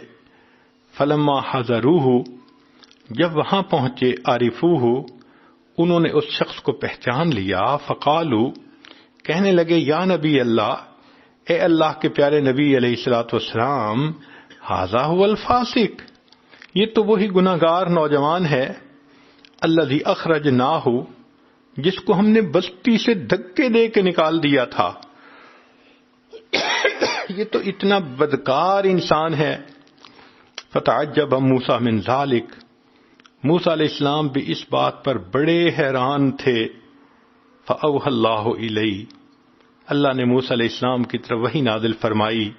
فَلَمَّا حَضَرُوهُ، جب وہاں پہنچے، عَرِفُوهُ، انہوں نے اس شخص کو پہچان لیا۔ فقالو، کہنے لگے، یا نبی اللہ، اے اللہ کے پیارے نبی علیہ الصلوۃ والسلام، ھذا ھو الفاسق، یہ تو وہی گناہگار نوجوان ہے، الذی اخرجناہ، جس کو ہم نے بستی سے دھکے دے کے نکال دیا تھا۔ یہ تو اتنا بدکار انسان ہے۔ فتعجب موسیٰ من ذلک، موسیٰ علیہ السلام بھی اس بات پر بڑے حیران تھے۔ فأوحى اللہ الیہ، اللہ نے موسیٰ علیہ السلام کی طرف وحی نازل فرمائی،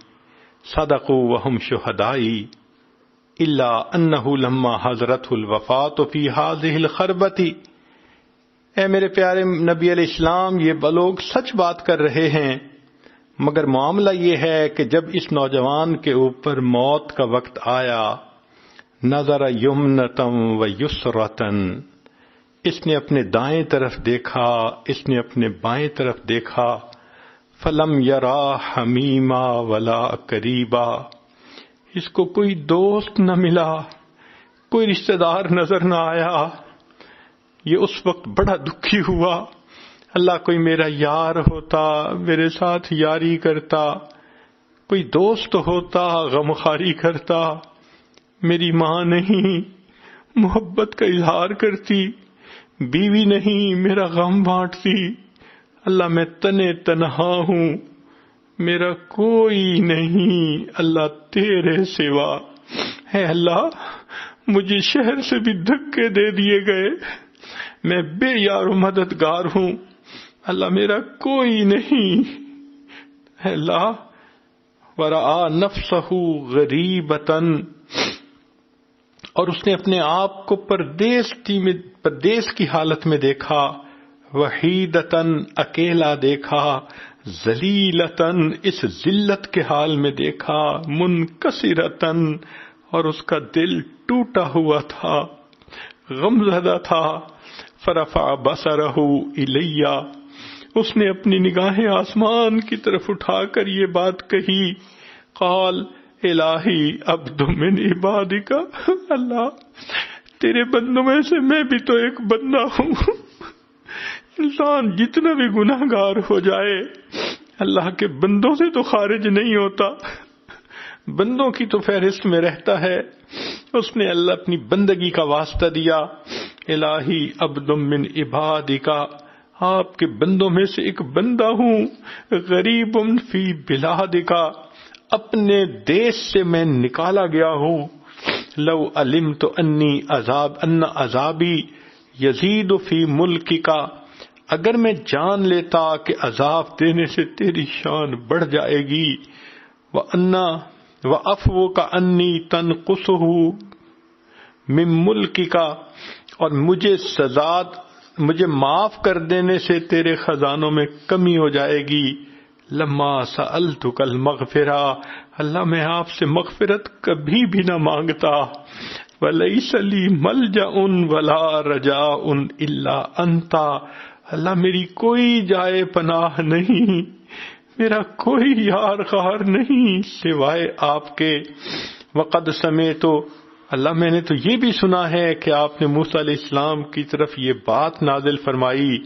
صدقوا وہم شہدائی، الا انہ لما حضرته الوفاۃ فی ہذہ الخربۃ، اے میرے پیارے نبی علیہ السلام، یہ لوگ سچ بات کر رہے ہیں، مگر معاملہ یہ ہے کہ جب اس نوجوان کے اوپر موت کا وقت آیا، نظر یمنتم و یسرتن، اس نے اپنے دائیں طرف دیکھا، اس نے اپنے بائیں طرف دیکھا، فلم یرا حمیما ولا قریبا، اس کو کوئی دوست نہ ملا، کوئی رشتہ دار نظر نہ آیا۔ یہ اس وقت بڑا دکھی ہوا، اللہ کوئی میرا یار ہوتا، میرے ساتھ یاری کرتا، کوئی دوست ہوتا، غمخواری کرتا، میری ماں نہیں، محبت کا اظہار کرتی، بیوی نہیں، میرا غم بانٹتی، اللہ میں تنہا ہوں، میرا کوئی نہیں، اللہ تیرے سوا، ہے اللہ مجھے شہر سے بھی دھکے دے دیے گئے، میں بے یار و مددگار ہوں، اللہ میرا کوئی نہیں، ہے اللہ۔ ورآ نفسہ غریبتن، اور اس نے اپنے آپ کو پردیس کی حالت میں دیکھا، وحیدتن، اکیلا دیکھا، ذلیلتن، اس ذلت کے حال میں دیکھا، منکسرتن، اور اس کا دل ٹوٹا ہوا تھا، غمزدہ تھا۔ فرفع بصرہ الیہ، اس نے اپنی نگاہیں آسمان کی طرف اٹھا کر یہ بات کہی، قال الہی عبد من عبادک، اللہ تیرے بندوں میں سے میں بھی تو ایک بندہ ہوں۔ انسان جتنا بھی گناہ گار ہو جائے، اللہ کے بندوں سے تو خارج نہیں ہوتا، بندوں کی تو فہرست میں رہتا ہے۔ اس نے اللہ اپنی بندگی کا واسطہ دیا، الہی عبد من عبادک، آپ کے بندوں میں سے ایک بندہ ہوں، غریب فی بلادک، اپنے دیش سے میں نکالا گیا ہوں، لو علمت انی ان عذابی یزید فی ملکک، اگر میں جان لیتا کہ عذاب دینے سے تیری شان بڑھ جائے گی، وعفوک انی تنقصہ من ملکک، اور مجھے معاف کر دینے سے تیرے خزانوں میں کمی ہو جائے گی، لما سألتک المغفرہ، اللہ میں آپ سے مغفرت کبھی بھی نہ مانگتا، ولیس لی ملجأ ولا رجاء الا انت، اللہ میری کوئی جائے پناہ نہیں، میرا کوئی یار غار نہیں سوائے آپ کے۔ وقد سمعت، اللہ میں نے تو یہ بھی سنا ہے کہ آپ نے موسیٰ علیہ السلام کی طرف یہ بات نازل فرمائی،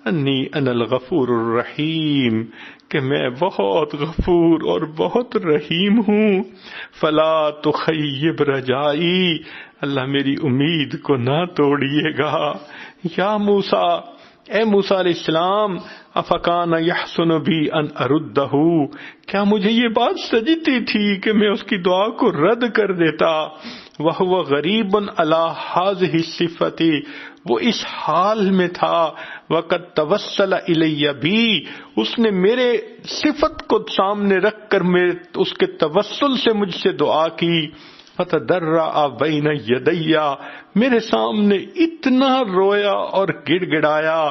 انی انا الغفور الرحیم، کہ میں بہت غفور اور بہت رحیم ہوں، فلا تخیب رجائی، اللہ میری امید کو نہ توڑیے گا۔ یا موسیٰ، اے موسیٰ علیہ السلام، افکان یحسن بی ان اردہ، کیا مجھے یہ بات سجتی تھی کہ میں اس کی دعا کو رد کر دیتا، وہو غریب علی ہذہ الصفۃ، وہ اس حال میں تھا، وقد توسل الی بھی، اس نے میرے صفت کو سامنے رکھ کر اس کے توسل سے مجھ سے دعا کی. فتضرع بین یدی، میرے سامنے اتنا رویا اور گڑ گڑایا.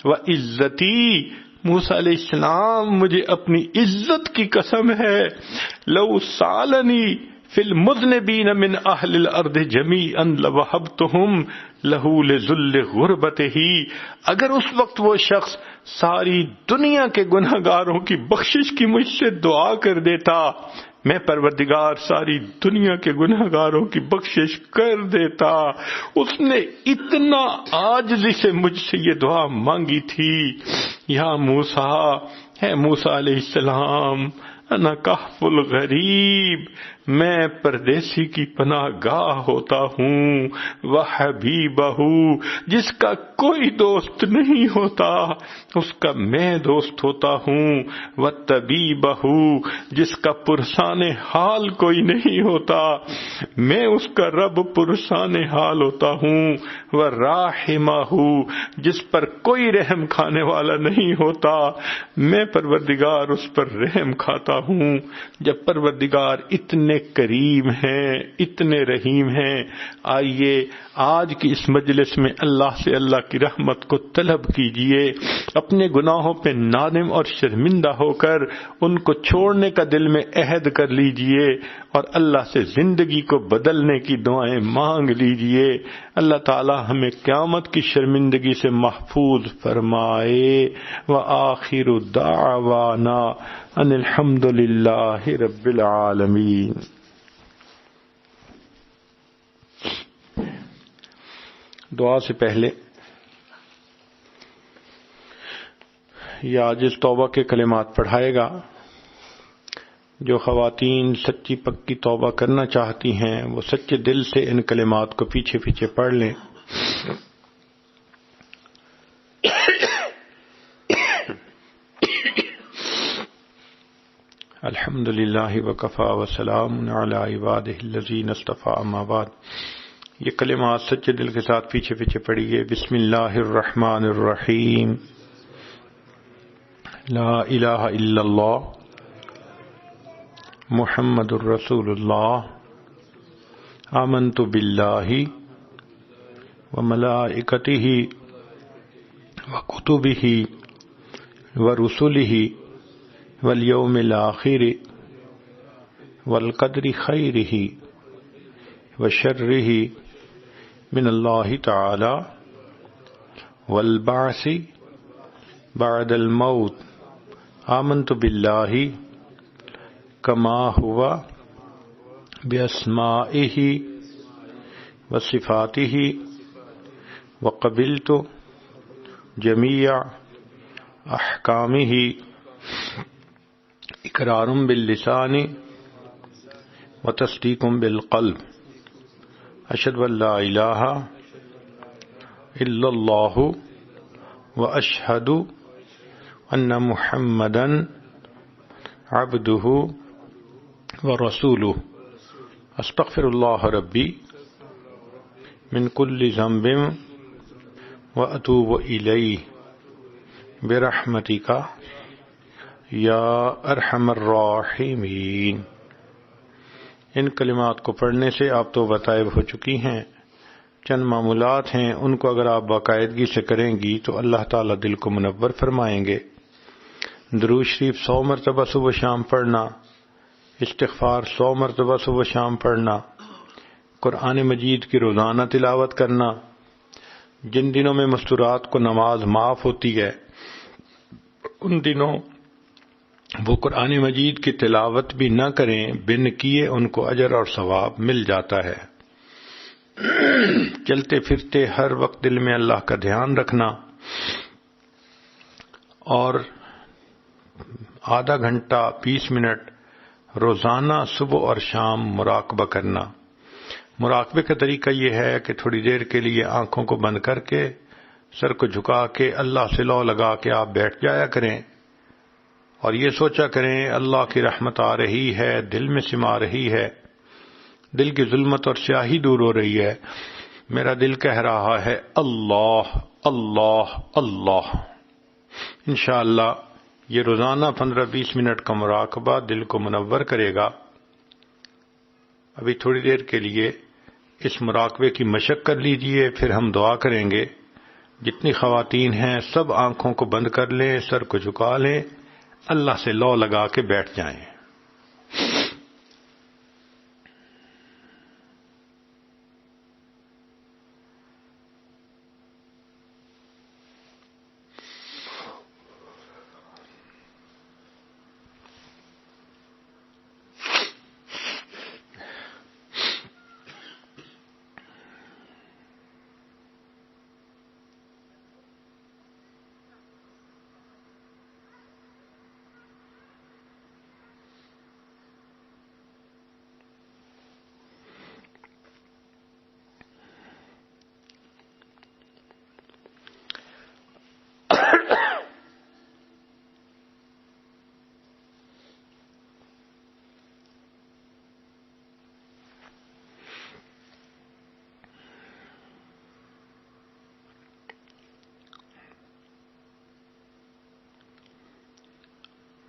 وعزتی، موسیٰ علیہ السلام مجھے اپنی عزت کی قسم ہے، لو سالنی فی المذنبین من اہل الارض جمیعا لوہبتہم لہ لذل غربتہ، اگر اس وقت وہ شخص ساری دنیا کے گنہگاروں کی بخشش کی مجھ سے دعا کر دیتا، میں پروردگار ساری دنیا کے گنہگاروں کی بخشش کر دیتا. اس نے اتنا عاجزی سے مجھ سے یہ دعا مانگی تھی. یا موسیٰ، ہے موسیٰ علیہ السلام، انا کہف الغریب، میں پردیسی کی پناہ گاہ ہوتا ہوں. وحبیبہ، جس کا کوئی دوست نہیں ہوتا اس کا میں دوست ہوتا ہوں. وطبیبہ، جس کا پرسان حال کوئی نہیں ہوتا میں اس کا رب پرسان حال ہوتا ہوں. وراحمہ، جس پر کوئی رحم کھانے والا نہیں ہوتا میں پروردگار اس پر رحم کھاتا ہوں. جب پروردگار اتنے کریم ہیں، اتنے رحیم ہیں، آئیے آج کی اس مجلس میں اللہ سے اللہ کی رحمت کو طلب کیجئے. اپنے گناہوں پہ نادم اور شرمندہ ہو کر ان کو چھوڑنے کا دل میں عہد کر لیجئے اور اللہ سے زندگی کو بدلنے کی دعائیں مانگ لیجئے. اللہ تعالی ہمیں قیامت کی شرمندگی سے محفوظ فرمائے. وآخر دعوانا ان الحمد للہ رب العالمین. دعا سے پہلے یہ عاجز توبہ کے کلمات پڑھائے گا. جو خواتین سچی پکی توبہ کرنا چاہتی ہیں وہ سچے دل سے ان کلمات کو پیچھے پیچھے پڑھ لیں. الحمد للہ وکفی وسلام علی عبادہ الذین اصطفی. اما بعد، یہ کلمات سچے دل کے ساتھ پیچھے پیچھے پڑھیے. بسم اللہ الرحمن الرحیم. لا الہ الا اللہ محمد الرسول اللہ. آمنت باللہ وملائکتہ وکتبہ ورسلہ والیوم الآخر والقدر خیرہ وشرہ من اللہ تعالی والبعث بعد الموت. آمنت باللہ کما ہوا باسمائہ وصفاتہ وقبلت جمیع احکامہ اقرار باللسان وتصدیق بالقلب. اشہد ان لا الہ الا اللہ واشہد ان محمدا عبدہ ورسولہ. استغفر اللہ ربی من کل ذنب واتوب الیہ برحمتک یا ارحم الراحمین. ان کلمات کو پڑھنے سے آپ تو طائب ہو چکی ہیں. چند معمولات ہیں، ان کو اگر آپ باقاعدگی سے کریں گی تو اللہ تعالیٰ دل کو منور فرمائیں گے. درود شریف 100 مرتبہ صبح شام پڑھنا، استغفار 100 مرتبہ صبح شام پڑھنا، قرآن مجید کی روزانہ تلاوت کرنا. جن دنوں میں مستورات کو نماز معاف ہوتی ہے ان دنوں وہ قرآن مجید کی تلاوت بھی نہ کریں، بن کیے ان کو اجر اور ثواب مل جاتا ہے. چلتے پھرتے ہر وقت دل میں اللہ کا دھیان رکھنا اور آدھا گھنٹہ 20 منٹ روزانہ صبح اور شام مراقبہ کرنا. مراقبے کا طریقہ یہ ہے کہ تھوڑی دیر کے لیے آنکھوں کو بند کر کے سر کو جھکا کے اللہ سے لو لگا کے آپ بیٹھ جایا کریں اور یہ سوچا کریں اللہ کی رحمت آ رہی ہے، دل میں سما رہی ہے، دل کی ظلمت اور سیاہی دور ہو رہی ہے. میرا دل کہہ رہا ہے اللہ اللہ اللہ۔ انشاءاللہ یہ روزانہ 15-20 منٹ کا مراقبہ دل کو منور کرے گا۔ ابھی تھوڑی دیر کے لیے اس مراقبے کی مشق کر لیجئے، پھر ہم دعا کریں گے۔ جتنی خواتین ہیں سب آنکھوں کو بند کر لیں، سر کو جھکا لیں، اللہ سے لو لگا کے بیٹھ جائیں۔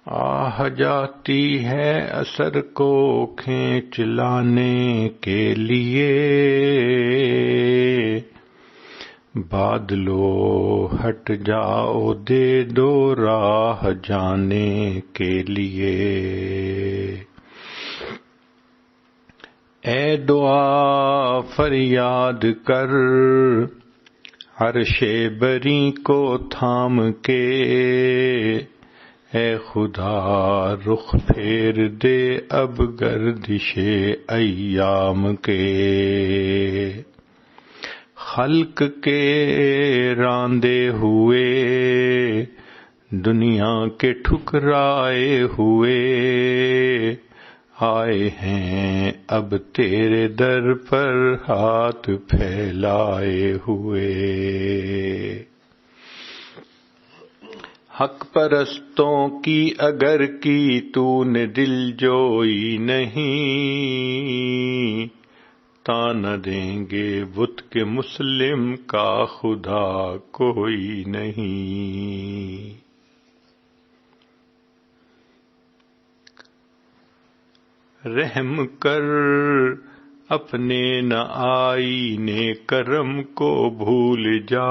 آہ جاتی ہے اثر کو کھینچ لانے کے لیے، بادلو ہٹ جاؤ دے دو راہ جانے کے لیے۔ اے دعا فریاد کر عرش بری کو تھام کے، اے خدا رخ پھیر دے اب گردش ایام کے۔ خلق کے راندے ہوئے دنیا کے ٹھکرائے ہوئے، آئے ہیں اب تیرے در پر ہاتھ پھیلائے ہوئے۔ حق پرستوں کی اگر کی تو نے دل جوئی نہیں، تانا دیں گے بت کے مسلم کا خدا کوئی نہیں۔ رحم کر اپنے نہ آئینے کرم کو بھول جا،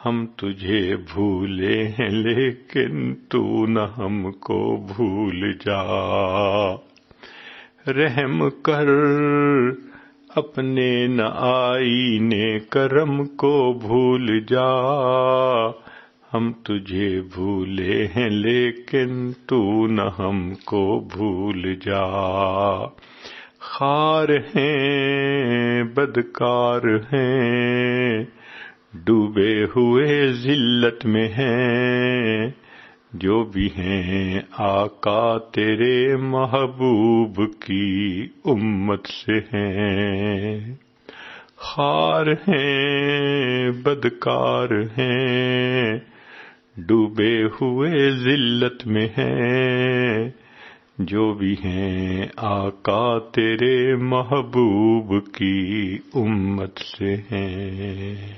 ہم تجھے بھولے ہیں لیکن تو نہ ہم کو بھول جا۔ رحم کر اپنے نہ آئینے کرم کو بھول جا، ہم تجھے بھولے ہیں لیکن تو نہ ہم کو بھول جا۔ خار ہیں بدکار ہیں ڈوبے ہوئے ذلت میں ہیں، جو بھی ہیں آقا تیرے محبوب کی امت سے ہیں۔ خار ہیں بدکار ہیں ڈوبے ہوئے ذلت میں ہیں، جو بھی ہیں آقا تیرے محبوب کی امت سے ہیں۔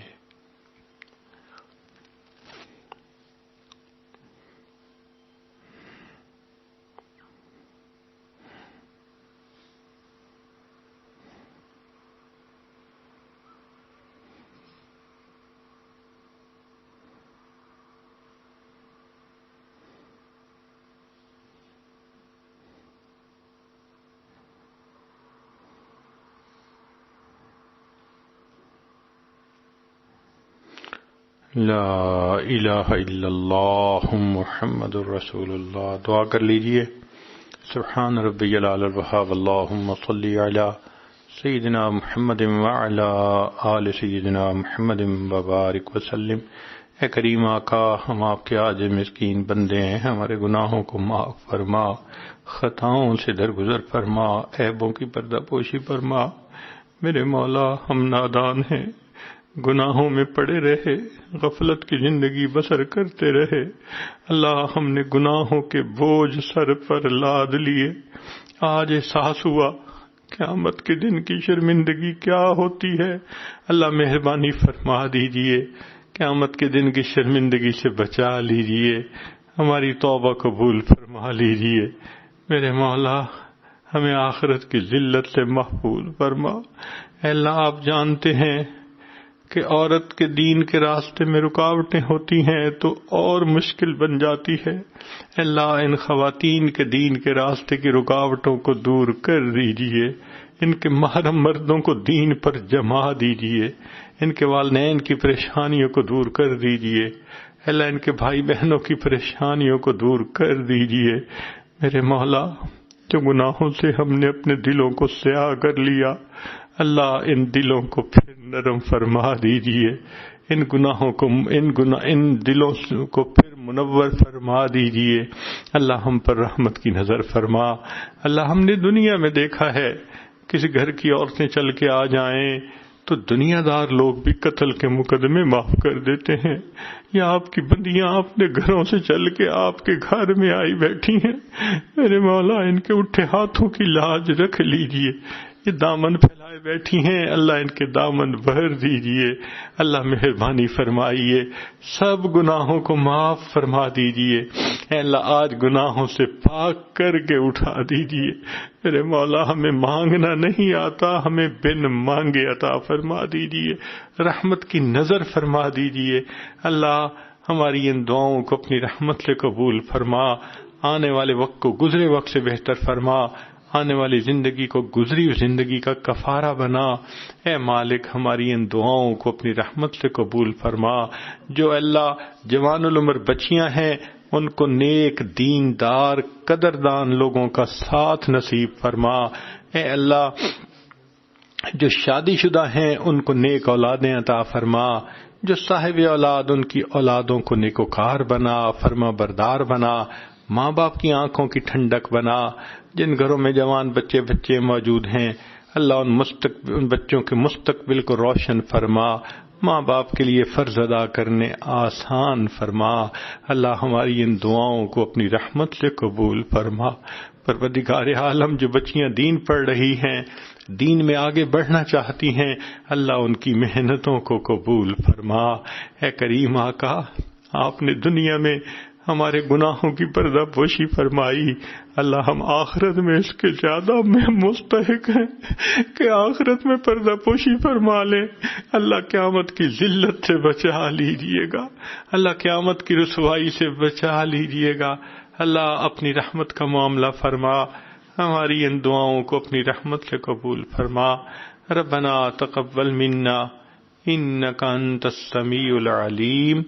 لا الہ الا اللہ محمد الرسول اللہ۔ دعا کر لیجئے۔ سبحان ربی العلی الوہاب، اللہم صلی علی سیدنا محمد وعلی آل سیدنا محمد وبارک وسلم۔ اے کریم آقا، ہم آپ کے عاجز مسکین بندے ہیں، ہمارے گناہوں کو معاف فرما، خطاؤں سے درگزر فرما، عیبوں کی پردہ پوشی فرما۔ میرے مولا، ہم نادان ہیں، گناہوں میں پڑے رہے، غفلت کی زندگی بسر کرتے رہے۔ اللہ، ہم نے گناہوں کے بوجھ سر پر لاد لیے، آج احساس ہوا قیامت کے دن کی شرمندگی کیا ہوتی ہے، اللہ مہربانی فرما دیجئے، قیامت کے دن کی شرمندگی سے بچا لیجئے، ہماری توبہ قبول فرما لیجئے۔ میرے مولا ہمیں آخرت کی ذلت سے محفوظ فرما۔ اے اللہ آپ جانتے ہیں کہ عورت کے دین کے راستے میں رکاوٹیں ہوتی ہیں تو اور مشکل بن جاتی ہے۔ اے اللہ ان خواتین کے دین کے راستے کی رکاوٹوں کو دور کر دیجئے، ان کے محرم مردوں کو دین پر جما دیجئے، ان کے والدین کی پریشانیوں کو دور کر دیجئے، اے اللہ ان کے بھائی بہنوں کی پریشانیوں کو دور کر دیجئے۔ میرے مولا جو گناہوں سے ہم نے اپنے دلوں کو سیاہ کر لیا، اللہ ان دلوں کو پھر نرم فرما دیجئے، ان دلوں کو پھر منور فرما دیجئے۔ اللہ ہم پر رحمت کی نظر فرما۔ اللہ ہم نے دنیا میں دیکھا ہے کسی گھر کی عورتیں چل کے آ جائیں تو دنیا دار لوگ بھی قتل کے مقدمے معاف کر دیتے ہیں، یا آپ کی بندیاں اپنے گھروں سے چل کے آپ کے گھر میں آئی بیٹھی ہیں، میرے مولا ان کے اٹھے ہاتھوں کی لاج رکھ لیجئے، یہ دامن پھیلائے بیٹھی ہیں، اللہ ان کے دامن بھر دیجئے، اللہ مہربانی فرمائیے، سب گناہوں کو معاف فرما دیجئے، اے اللہ آج گناہوں سے پاک کر کے اٹھا دیجئے۔ میرے مولا ہمیں مانگنا نہیں آتا، ہمیں بن مانگے عطا فرما دیجئے، رحمت کی نظر فرما دیجئے۔ اللہ ہماری ان دعاؤں کو اپنی رحمت سے قبول فرما، آنے والے وقت کو گزرے وقت سے بہتر فرما، آنے والی زندگی کو گزری زندگی کا کفارہ بنا۔ اے مالک ہماری ان دعاؤں کو اپنی رحمت سے قبول فرما۔ جو اللہ جوان العمر بچیاں ہیں ان کو نیک دیندار قدردان لوگوں کا ساتھ نصیب فرما۔ اے اللہ جو شادی شدہ ہیں ان کو نیک اولادیں عطا فرما، جو صاحب اولاد ان کی اولادوں کو نیکوکار بنا، فرما بردار بنا، ماں باپ کی آنکھوں کی ٹھنڈک بنا۔ جن گھروں میں جوان بچے موجود ہیں اللہ ان بچوں کے مستقبل کو روشن فرما، ماں باپ کے لیے فرض ادا کرنے آسان فرما۔ اللہ ہماری ان دعاؤں کو اپنی رحمت سے قبول فرما۔ پروردگار عالم جو بچیاں دین پڑھ رہی ہیں، دین میں آگے بڑھنا چاہتی ہیں، اللہ ان کی محنتوں کو قبول فرما۔ اے کریم آقا آپ نے دنیا میں ہمارے گناہوں کی پردہ پوشی فرمائی، اللہ ہم آخرت میں اس کے زیادہ مستحق ہیں کہ آخرت میں پردہ پوشی فرما لیں۔ اللہ قیامت کی ذلت سے بچا لیجئے گا، اللہ قیامت کی رسوائی سے بچا لیجئے گا۔ اللہ اپنی رحمت کا معاملہ فرما، ہماری ان دعاؤں کو اپنی رحمت سے قبول فرما۔ ربنا تقبل منا انک انت السمیع العلیم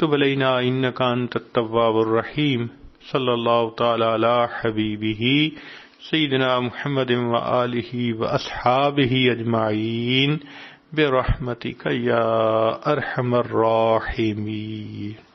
تب علینا انک انت التواب الرحیم۔ صلی اللہ تعالی علی حبیبہ سیدنا محمد وآلہ واصحابہ اجمعین برحمتک یا ارحم الراحمین۔